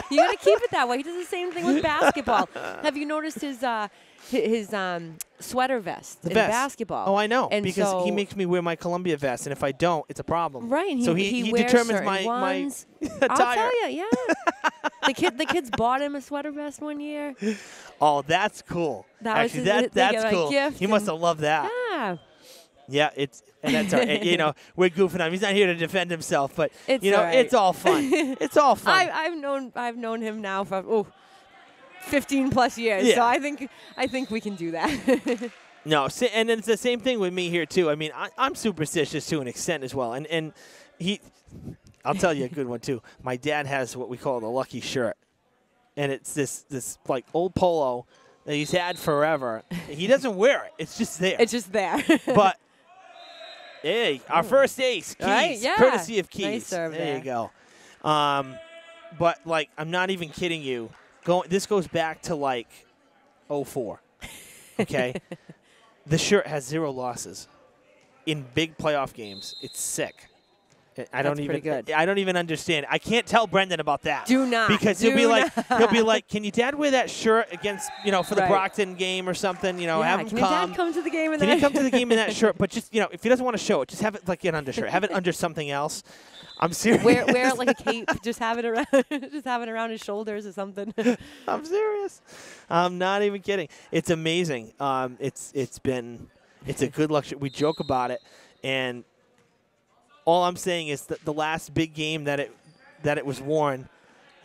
You gotta keep it that way. He does the same thing with basketball. Have you noticed his sweater vest in basketball? Oh, I know. And because so he makes me wear my Columbia vest, and if I don't, it's a problem. Right. So he wears determines certain my ones. attire. I'll tell you, yeah. The kids bought him a sweater vest one year. Oh, that's cool. That's cool. Gift He must have loved that. Yeah. Yeah, that's all right. We're goofing on him. He's not here to defend himself, but it's all right. It's all fun. It's all fun. I've known him now for 15 plus years. Yeah. So I think we can do that. No, and it's the same thing with me here, too. I mean, I'm superstitious to an extent as well. And I'll tell you a good one, too. My dad has what we call the lucky shirt. And it's this like, old polo that he's had forever. He doesn't wear it. It's just there. It's just there. But, hey, our first ace, Keys, right? Yeah. courtesy of Keys. Nice serve there you go. But, like, I'm not even kidding you. This goes back to, like, 04. Okay? The shirt has 0 losses in big playoff games. It's sick. I don't even understand. I can't tell Brendan about that. Do not. Because he'll be like, "Can your dad wear that shirt against, for the Brockton game or something? Have him can your dad come to the game in that? Can he come to the game in that shirt? But just, if he doesn't want to show it, just have it like an undershirt. Have it under something else. I'm serious. Wear it like a cape. Just have it around his shoulders or something. I'm serious. I'm not even kidding. It's amazing. It's a good luxury. We joke about it, and all I'm saying is that the last big game that it was worn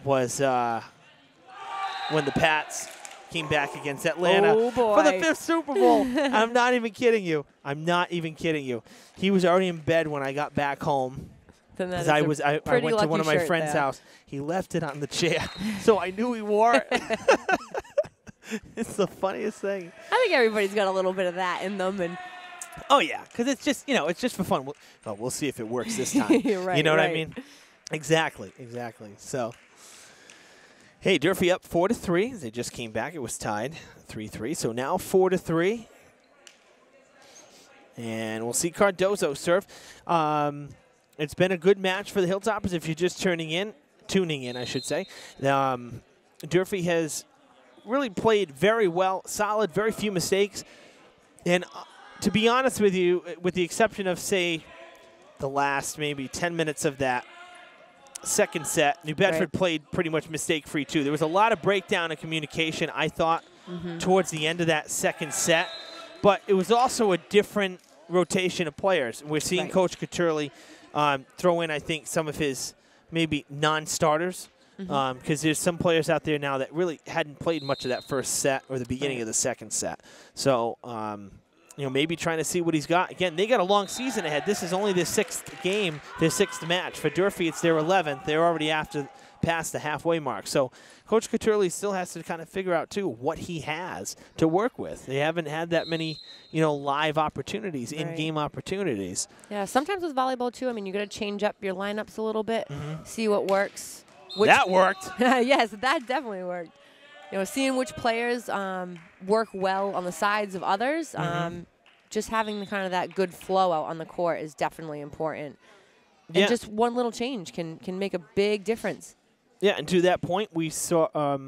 was when the Pats came back against Atlanta for the 5th Super Bowl. I'm not even kidding you. He was already in bed when I got back home. Because I went to one of my friend's house. He left it on the chair, so I knew he wore it. It's the funniest thing. I think everybody's got a little bit of that in them, and oh yeah, because it's just it's just for fun. We'll see if it works this time. Right, you know what I mean? Exactly. So, hey, Durfee up 4-3. They just came back. It was tied 3-3. So now 4-3, and we'll see Cardozo serve. It's been a good match for the Hilltoppers. If you're just tuning in, I should say. Durfee has really played very well, solid, very few mistakes. And to be honest with you, with the exception of, say, the last maybe 10 minutes of that second set, New Bedford played pretty much mistake-free, too. There was a lot of breakdown in communication, I thought, towards the end of that second set. But it was also a different rotation of players. We're seeing Coach Coturley throw in, I think, some of his maybe non-starters, because there's some players out there now that really hadn't played much of that first set or the beginning of the second set. So, maybe trying to see what he's got. Again, they got a long season ahead. This is only their 6th game, their 6th match. For Durfee, it's their 11th. They're already past the halfway mark. So Coach Coturley still has to kind of figure out, too, what he has to work with. They haven't had that many, live opportunities, in-game opportunities. Yeah, sometimes with volleyball, too, I mean, you got to change up your lineups a little bit, see what works. That worked. Yes, that definitely worked. Seeing which players work well on the sides of others, just having the kind of that good flow out on the court is definitely important. And just one little change can make a big difference. Yeah, and to that point, we saw,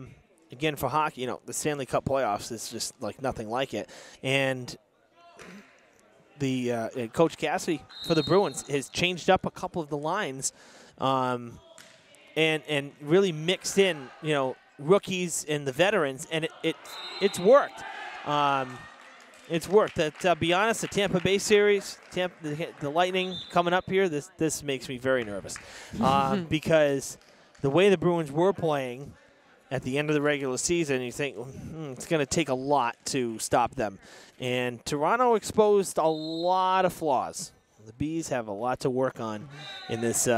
again, for hockey, the Stanley Cup playoffs is just like nothing like it. And the Coach Cassidy for the Bruins has changed up a couple of the lines and really mixed in, rookies and the veterans, and it's worked. It's worked. To be honest, the Tampa Bay series, the Lightning coming up here, this makes me very nervous because the way the Bruins were playing at the end of the regular season, you think it's going to take a lot to stop them. And Toronto exposed a lot of flaws. The Bees have a lot to work on in this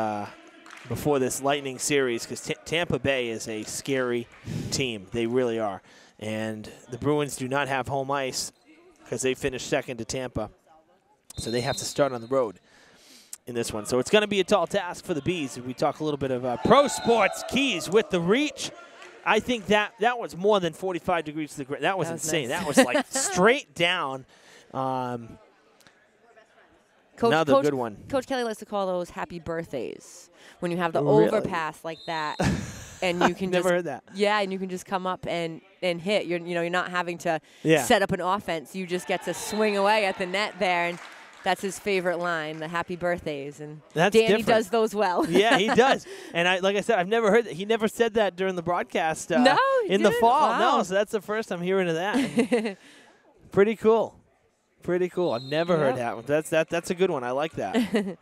before this Lightning series, because Tampa Bay is a scary team. They really are. And the Bruins do not have home ice because they finished 2nd to Tampa. So they have to start on the road in this one. So it's going to be a tall task for the Bees. If we talk a little bit of pro sports, Keys with the reach. I think that was more than 45 degrees to the ground. That was insane. Nice. That was like straight down. Another good one. Coach Kelly likes to call those happy birthdays when you have the overpass like that, and you can never heard that. Yeah, and you can just come up and hit. You're not having to set up an offense. You just get to swing away at the net there, and that's his favorite line, the happy birthdays. And Danny does those well. Yeah, he does. And like I said, I've never heard that. He never said that during the broadcast in the fall. Wow. No, so that's the first I'm hearing of that. Pretty cool. Pretty cool. I've never heard that one. That's a good one. I like that.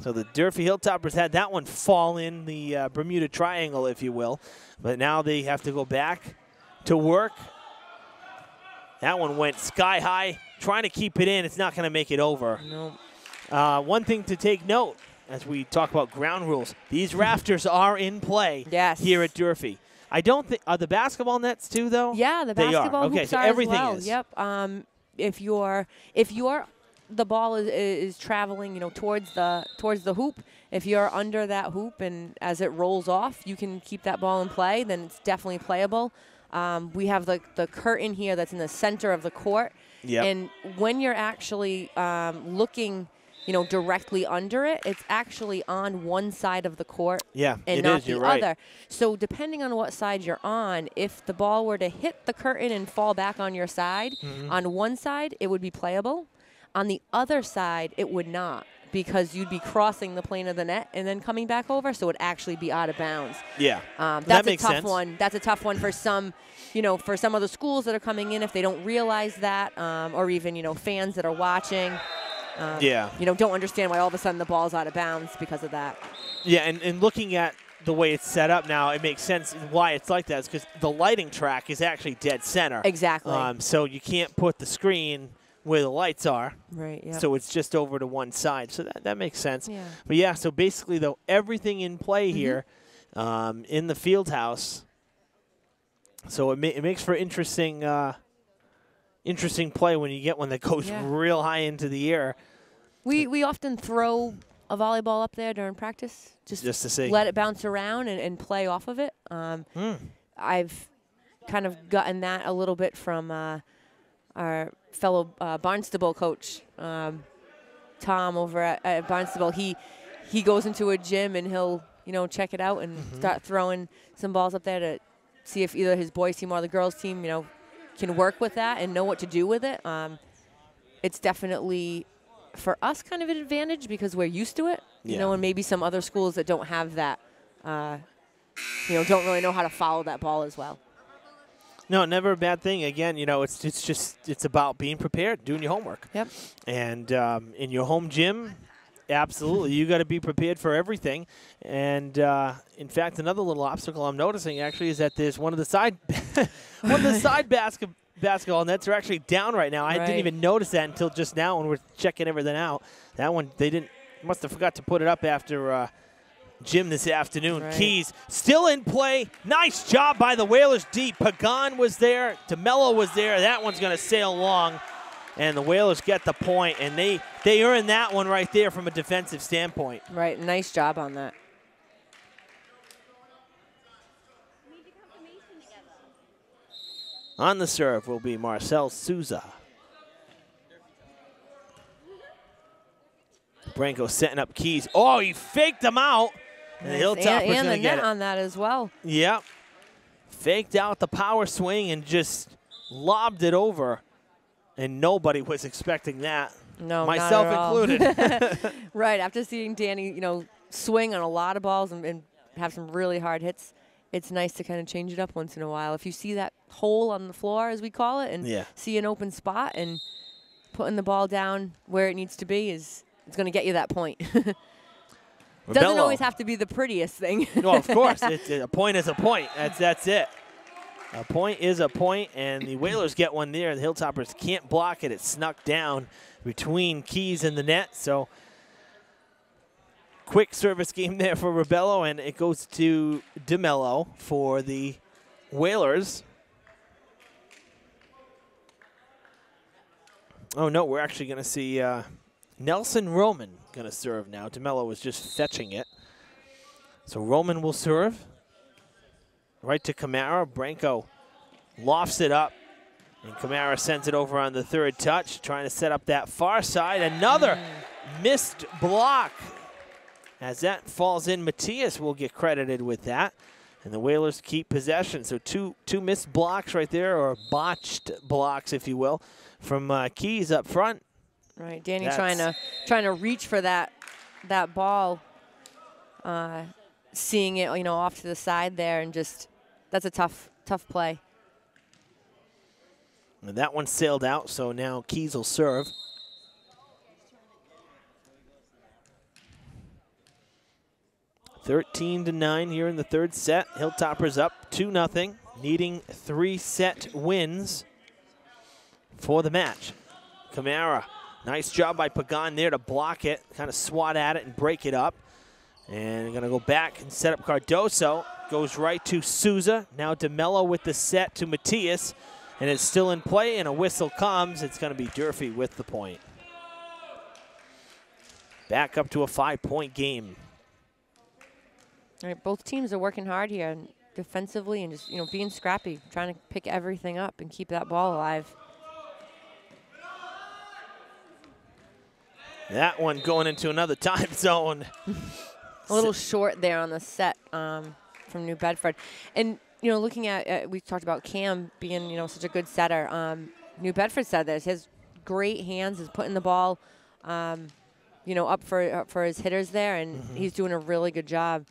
So the Durfee Hilltoppers had that one fall in the Bermuda Triangle, if you will. But now they have to go back to work That one went sky high, trying to keep it in. It's not going to make it over. No. One thing to take note as we talk about ground rules, these rafters are in play here at Durfee. I don't think, are the basketball nets too, though? Yeah, the basketball hoops so are everything as well. is. Yep. If the ball is traveling, towards the hoop, if you're under that hoop and as it rolls off, you can keep that ball in play, then it's definitely playable. We have the curtain here that's in the center of the court. Yep. And when you're actually looking, directly under it, it's actually on one side of the court and not the other. So depending on what side you're on, if the ball were to hit the curtain and fall back on your side, on one side, it would be playable. On the other side, it would not, because you'd be crossing the plane of the net and then coming back over, so it would actually be out of bounds. Yeah, that's that makes a tough sense. one. That's a tough one for some, for some of the schools that are coming in, if they don't realize that, or even, fans that are watching. Don't understand why all of a sudden the ball's out of bounds because of that. Yeah, and looking at the way it's set up now, it makes sense why it's like that. Is because the lighting track is actually dead center. Exactly. So you can't put the screen where the lights are. Right, yeah. So it's just over to one side. So that makes sense. Yeah. But yeah, so basically, though, everything in play here in the field house. So it makes for interesting play when you get one that goes real high into the air. We often throw a volleyball up there during practice, just to see. Let it bounce around and play off of it. I've kind of gotten that a little bit from our fellow Barnstable coach, Tom, over at Barnstable. He goes into a gym and he'll check it out and start throwing some balls up there to see if either his boys team or the girls team can work with that and know what to do with it. It's definitely for us kind of an advantage because we're used to it, and maybe some other schools that don't have that, don't really know how to follow that ball as well. No, never a bad thing. Again, it's about being prepared, doing your homework. Yep. And in your home gym, absolutely, you got to be prepared for everything. And in fact, another little obstacle I'm noticing actually is that there's one of the side basketball nets are actually down right now. I didn't even notice that until just now when we're checking everything out. That one must have forgot to put it up after gym this afternoon. Right. Keys still in play. Nice job by the Whalers deep. Pagan was there. DeMello was there. That one's going to sail long. And the Whalers get the point, and they earn that one right there from a defensive standpoint. Right, nice job on that. On the serve will be Marcel Souza. Branco setting up Keys. Oh, he faked them out. And the Hilltopper's going to get it. on that as well. Yep. Faked out the power swing and just lobbed it over. And nobody was expecting that. No, myself not at all. included. Right, after seeing Danny, swing on a lot of balls and have some really hard hits, it's nice to kind of change it up once in a while. If you see that hole on the floor, as we call it, and see an open spot, and putting the ball down where it needs to be it's going to get you that point. Doesn't always have to be the prettiest thing. No, of course. A point is a point. That's it. A point is a point, and the Whalers get one there. The Hilltoppers can't block it. It snuck down between Keys and the net. So quick service game there for Rebello, and it goes to DeMello for the Whalers. Oh, no, we're actually going to see Nelson Roman going to serve now. DeMello was just fetching it. So Roman will serve. Right to Kamara. Branco lofts it up. And Kamara sends it over on the third touch, trying to set up that far side. Another missed block. As that falls in, Matias will get credited with that. And the Whalers keep possession. So two missed blocks right there, or botched blocks, if you will, from Keys up front. Right, Danny trying to reach for that ball, seeing it off to the side there, and just that's a tough play. And that one sailed out, so now Keys will serve. (13-9) here in the third set. Hilltoppers up 2-0, needing 3-set wins for the match. Camara, nice job by Pagan there to block it, kind of swat at it and break it up. And going to go back and set up Cardoso. Goes right to Souza. Now DeMello with the set to Matias. And it's still in play, and a whistle comes. It's going to be Durfee with the point. Back up to a 5-point game. All right, both teams are working hard here and defensively and just, being scrappy, trying to pick everything up and keep that ball alive. That one going into another time zone. A little short there on the set from New Bedford. And, looking at, we talked about Cam being, such a good setter. New Bedford said this. He has great hands. He's putting the ball, up for his hitters there, and he's doing a really good job.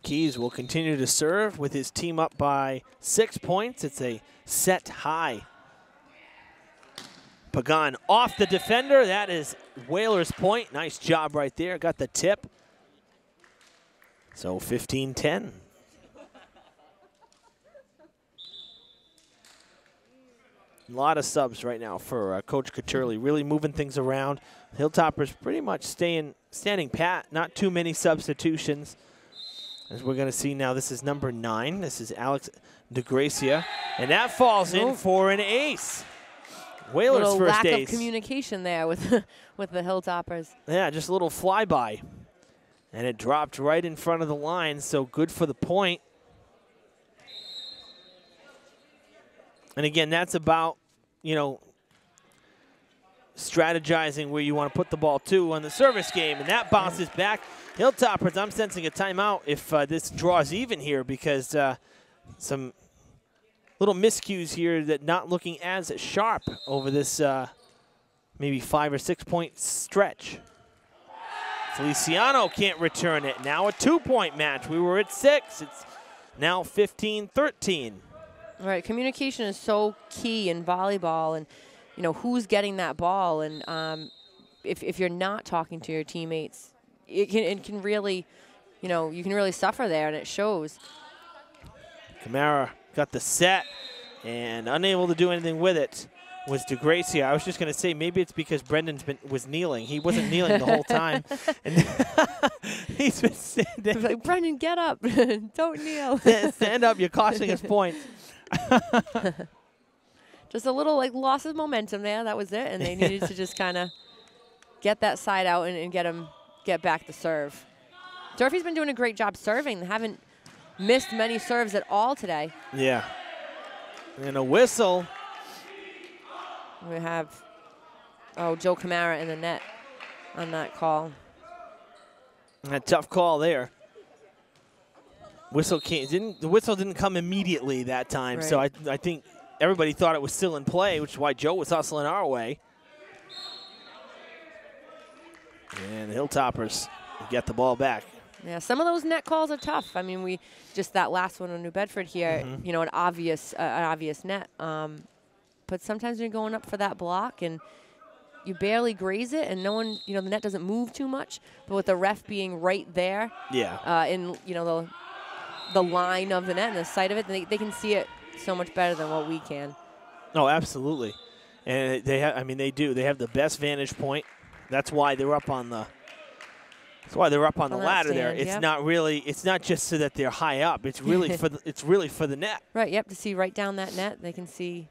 Keys will continue to serve with his team up by 6 points. It's a set high. Pagan off the defender. That is Whalers' point. Nice job right there. Got the tip. So 15-10. A lot of subs right now for Coach Caturli. Really moving things around. Hilltoppers pretty much standing pat. Not too many substitutions. As we're going to see now, this is number 9. This is Alex DeGracia. And that falls in for an ace. Whalers' first lack ace. Of communication there with with the Hilltoppers. Yeah, just a little flyby. And it dropped right in front of the line, so good for the point. And again, that's about, strategizing where you want to put the ball to on the service game. And that bounces back. Hilltoppers, I'm sensing a timeout if this draws even here, because some little miscues here that not looking as sharp over this maybe 5 or 6 point stretch. Feliciano can't return it. Now a 2-point match. We were at 6. It's now 15-13. All right, communication is so key in volleyball, and who's getting that ball, and if you're not talking to your teammates, it can really, you can really suffer there, and it shows. Camara got the set and unable to do anything with it was DeGracia. I was just going to say maybe it's because Brendan was kneeling. He wasn't kneeling the whole time. And he's been standing. Like, Brendan, get up. Don't kneel. Stand up. You're costing us points. Just a little loss of momentum there. That was it. And they needed to just kind of get that side out and get back the serve. Durfee's been doing a great job serving. They haven't missed many serves at all today. Yeah. And a whistle. We have, Joe Camara in the net on that call. A tough call there. The whistle didn't come immediately that time, right. So I think everybody thought it was still in play, which is why Joe was hustling our way. And the Hilltoppers get the ball back. Yeah, some of those net calls are tough. I mean, just that last one on New Bedford here, an obvious net. But sometimes you're going up for that block and you barely graze it, and no one, the net doesn't move too much. But with the ref being right there, in the line of the net and the sight of it, they can see it so much better than what we can. Oh, absolutely. And they do. They have the best vantage point. That's why they're up on the. That's why they're up on the ladder there. It's not really. It's not just so that they're high up. It's really for the. It's really for the net. Right. Yep. To see right down that net, they can see.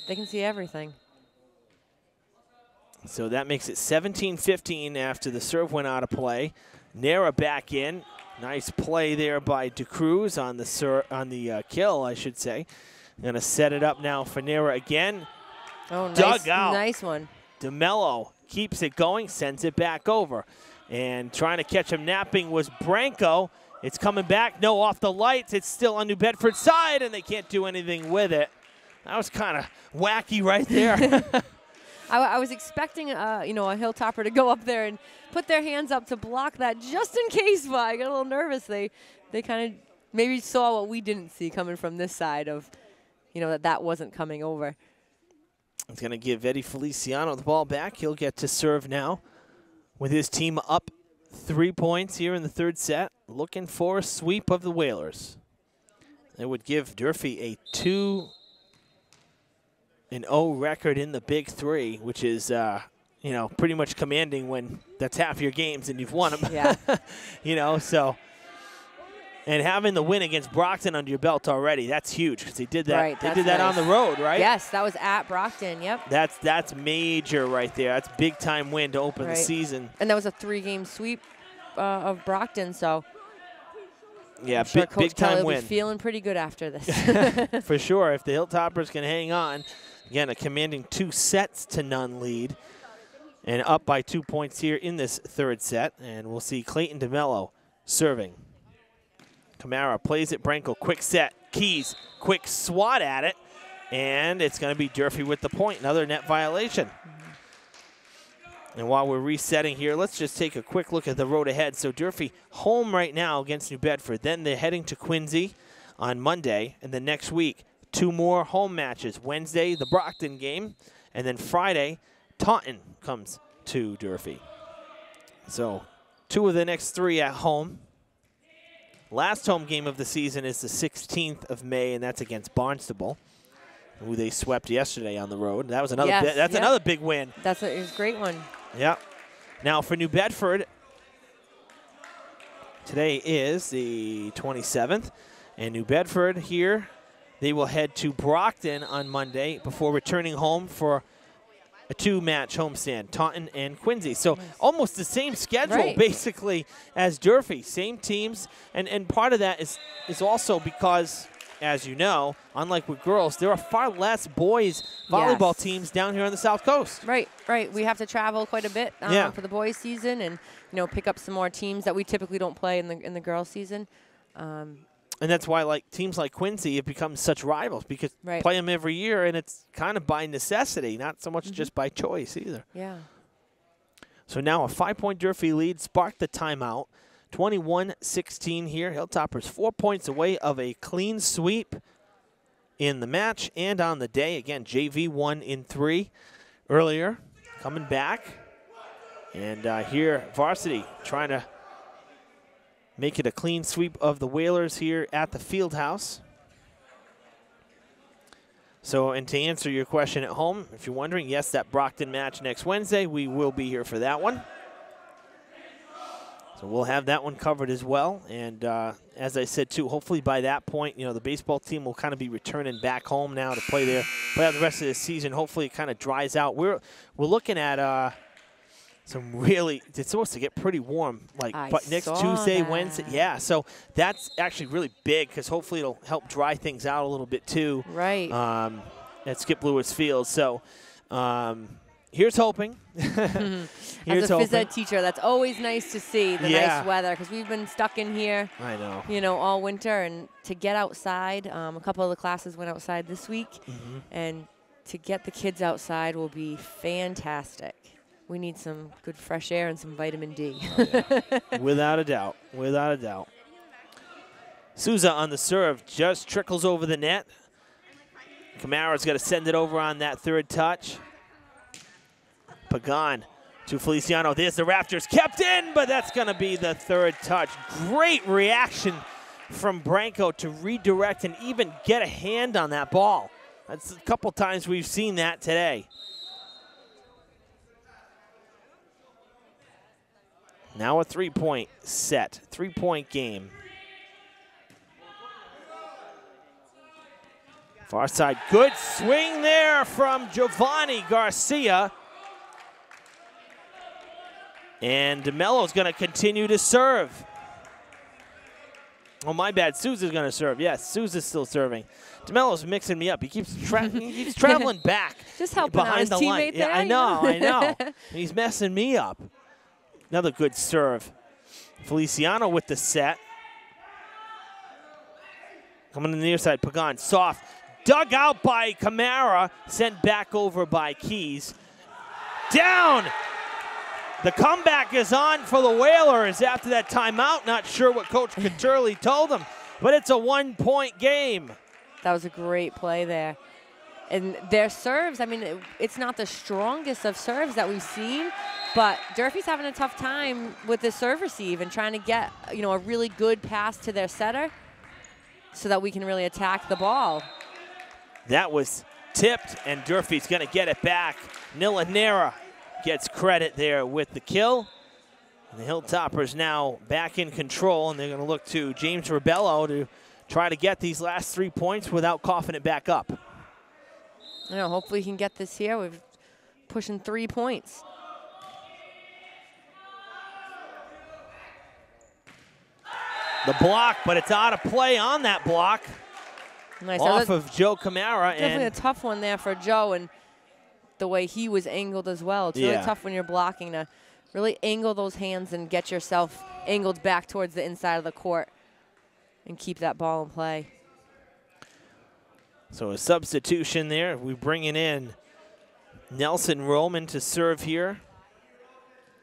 They can see everything. So that makes it 17-15 after the serve went out of play. Nera back in. Nice play there by DeCruz on the kill, I should say. Going to set it up now for Nera again. Oh, Dug out. Nice one. DeMello keeps it going, sends it back over. And trying to catch him napping was Branco. It's coming back. No, off the lights. It's still on New Bedford's side, and they can't do anything with it. That was kind of wacky right there. I was expecting, a Hilltopper to go up there and put their hands up to block that just in case, but I got a little nervous. They kind of maybe saw what we didn't see coming from this side of, that wasn't coming over. It's going to give Eddie Feliciano the ball back. He'll get to serve now with his team up 3 points here in the third set, looking for a sweep of the Whalers. It would give Durfee a 2 an O record in the Big Three, which is, you know, pretty much commanding when that's half your games and you've won them. Yeah. You know, so. And having the win against Brockton under your belt already, that's huge because they did that. Right, they did that on the road, right? Yes, that was at Brockton. Yep. That's major right there. That's big time win to open the season. And that was a 3-game sweep of Brockton. So yeah, I'm sure Coach big time Kelly win. will be feeling pretty good after this. For sure. If the Hilltoppers can hang on, again, a commanding 2-0 lead, and up by 2 points here in this third set. And we'll see Clayton DeMello serving. Camara plays it, Branco, quick set, Keys, quick swat at it, and it's going to be Durfee with the point, another net violation. And while we're resetting here, let's just take a quick look at the road ahead. So Durfee home right now against New Bedford, then they're heading to Quincy on Monday, and then next week, 2 more home matches. Wednesday, the Brockton game, and then Friday, Taunton comes to Durfee. So 2 of the next 3 at home. Last home game of the season is the 16th of May, and that's against Barnstable, who they swept yesterday on the road. That was another. That's another big win. It was a great one. Yeah. Now for New Bedford, today is the 27th, and New Bedford here, they will head to Brockton on Monday before returning home for a 2-match homestand, Taunton and Quincy. So almost the same schedule, basically, as Durfee. Same teams. And part of that is also because, as you know, unlike with girls, there are far less boys volleyball teams down here on the South Coast. Right. We have to travel quite a bit for the boys' season and, you know, pick up some more teams that we typically don't play in the girls' season. And that's why, like, teams like Quincy have become such rivals because play them every year, and it's kind of by necessity, not so much just by choice either. Yeah. So now a 5-point Durfee lead sparked the timeout. 21-16 here. Hilltoppers 4 points away of a clean sweep in the match and on the day. Again, JV won in 3 earlier, coming back. And here, varsity trying to make it a clean sweep of the Whalers here at the Fieldhouse. So, and to answer your question at home, if you're wondering, yes, that Brockton match next Wednesday, we will be here for that one. So we'll have that one covered as well. And as I said, too, hopefully by that point, you know, the baseball team will kind of be returning back home now to play out the rest of the season. Hopefully it kind of dries out. We're looking at some really, it's supposed to get pretty warm, like but next Tuesday, Wednesday. Yeah, so that's actually really big because hopefully it'll help dry things out a little bit too. Right. At Skip Lewis Field. So here's hoping. As a phys ed teacher, that's always nice to see, the nice weather, because we've been stuck in here, I know, you know, all winter. And to get outside, a couple of the classes went outside this week, and to get the kids outside will be fantastic. We need some good fresh air and some vitamin D. Oh, yeah. Without a doubt. Without a doubt. Souza on the serve just trickles over the net. Camara's got to send it over on that third touch. Pagan to Feliciano. There's the Raptors. Kept in, but that's going to be the third touch. Great reaction from Branco to redirect and even get a hand on that ball. That's a couple times we've seen that today. Now a 3-point set, 3-point game. Far side, good swing there from Giovanni Garcia. And DeMello's going to continue to serve. Oh, my bad. Souza's going to serve. Yes, Souza's still serving. DeMello's mixing me up. He keeps traveling back. Just helping out his teammate there. Yeah, I know. And he's messing me up. Another good serve. Feliciano with the set. Coming to the near side, Pagan, soft. Dug out by Camara, sent back over by Keys. Down! The comeback is on for the Whalers after that timeout. Not sure what Coach Caturli told them, but it's a 1-point game. That was a great play there. And their serves, I mean, it's not the strongest of serves that we've seen, but Durfee's having a tough time with the serve receive and trying to get, you know, a really good pass to their setter so that we can really attack the ball. That was tipped, and Durfee's going to get it back. Nilanera gets credit there with the kill. And the Hilltoppers now back in control, and they're going to look to James Rebello to try to get these last 3 points without coughing it back up. I know, hopefully he can get this here. We're pushing 3 points. The block, but it's out of play on that block. Nice. Off of Joe Camara. Definitely a tough one there for Joe, and the way he was angled as well. It's really tough when you're blocking to really angle those hands and get yourself angled back towards the inside of the court and keep that ball in play. So a substitution there. We're bringing in Nelson Roman to serve here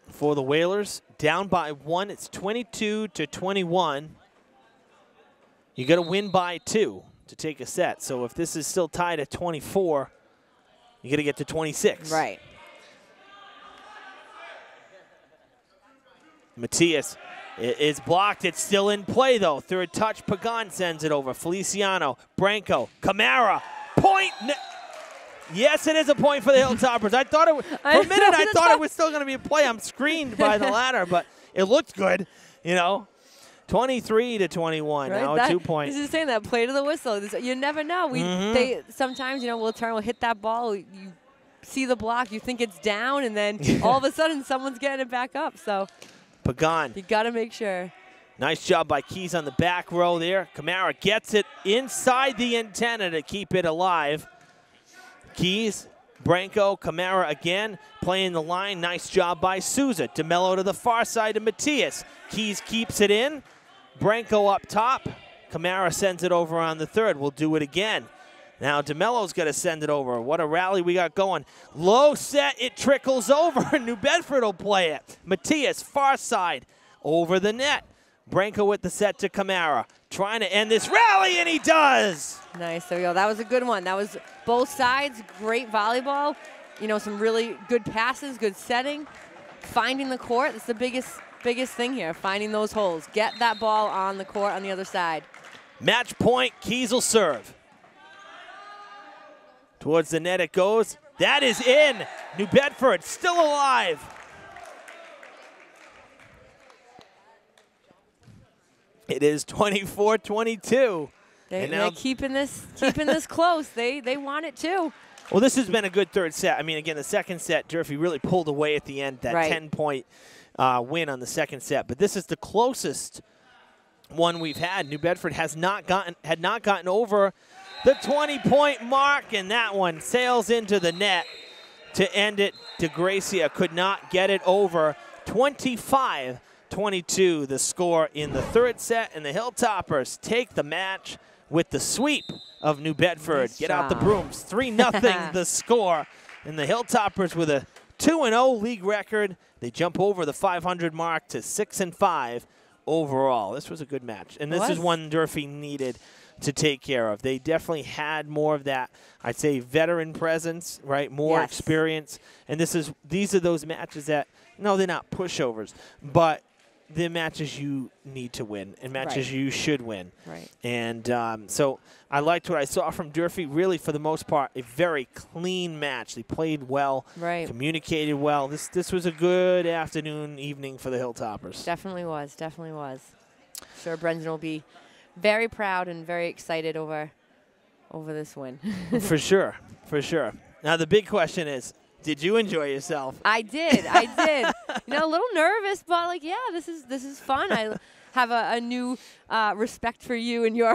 for the Whalers. Down by 1. It's 22-21. You got to win by 2 to take a set. So if this is still tied at 24, you got to get to 26. Right. Matias is blocked. It's still in play, though. Third touch, Pagan sends it over. Feliciano, Branco, Camara, point. Yes, it is a point for the Hilltoppers. I thought it for a minute. I thought it was still going to be a play. I'm screened by the ladder, but it looked good. You know, 23-21 right? now, 2 points. This is saying that play to the whistle. You never know. They sometimes we'll hit that ball. You see the block, you think it's down, and then all of a sudden someone's getting it back up. So. Pagan. You got to make sure. Nice job by Keys on the back row there. Camara gets it inside the antenna to keep it alive. Keys, Branco, Camara again playing the line. Nice job by Souza. DeMello to the far side to Matias. Keys keeps it in. Branco up top. Camara sends it over on the third. We'll do it again. Now DeMello's got to send it over. What a rally we got going. Low set, it trickles over. New Bedford will play it. Matias, far side, over the net. Branco with the set to Camara. Trying to end this rally, and he does. Nice, there we go. That was a good one. That was both sides, great volleyball. You know, some really good passes, good setting. Finding the court, that's the biggest thing here, finding those holes. Get that ball on the court on the other side. Match point, Keys will serve. Towards the net it goes. That is in. New Bedford still alive. It is 24-22. They're keeping this close. They want it too. Well, this has been a good third set. I mean, again, the second set, Durfee really pulled away at the end, that 10-point win on the second set. But this is the closest one we've had. New Bedford had not gotten over the 20-point mark, and that one sails into the net to end it. DeGracia could not get it over. 25-22 the score in the third set, and the Hilltoppers take the match with the sweep of New Bedford. Nice Get out the brooms. 3-0 the score, and the Hilltoppers with a 2-0 league record. They jump over the 500 mark to 6-5 overall. This was a good match, and this is one Durfee needed to take care of. They definitely had more of that, I'd say, veteran presence, right? More experience. And these are those matches that, no, they're not pushovers, but the matches you need to win and matches you should win. Right. And so I liked what I saw from Durfee. Really, for the most part, a very clean match. They played well, communicated well. This was a good afternoon, evening for the Hilltoppers. Definitely was. Definitely was. Sure, Brendan will be very proud and very excited over this win. For sure. For sure. Now, the big question is, did you enjoy yourself? I did. I did. You know, a little nervous, but like, yeah, this is fun. I have a new respect for you and your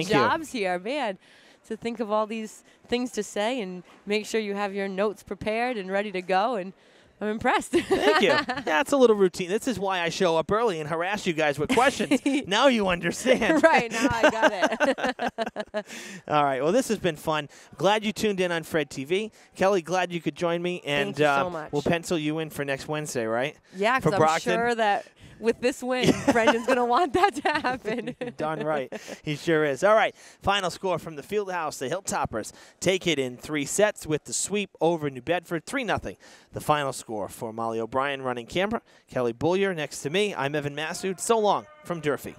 jobs here, man. To think of all these things to say and make sure you have your notes prepared and ready to go, and I'm impressed. Thank you. Yeah, it's a little routine. This is why I show up early and harass you guys with questions. Now you understand. Right, now I got it. All right, well, this has been fun. Glad you tuned in on Fred TV. Kelly, glad you could join me. And thank you so much. We'll pencil you in for next Wednesday, right? Yeah, because I'm sure that with this win, Brendan's going to want that to happen. Darn right. He sure is. All right, final score from the Fieldhouse. The Hilltoppers take it in 3 sets with the sweep over New Bedford, 3-0. The final score for Molly O'Brien running camera. Kelly Bullier next to me. I'm Evan Massoud. So long from Durfee.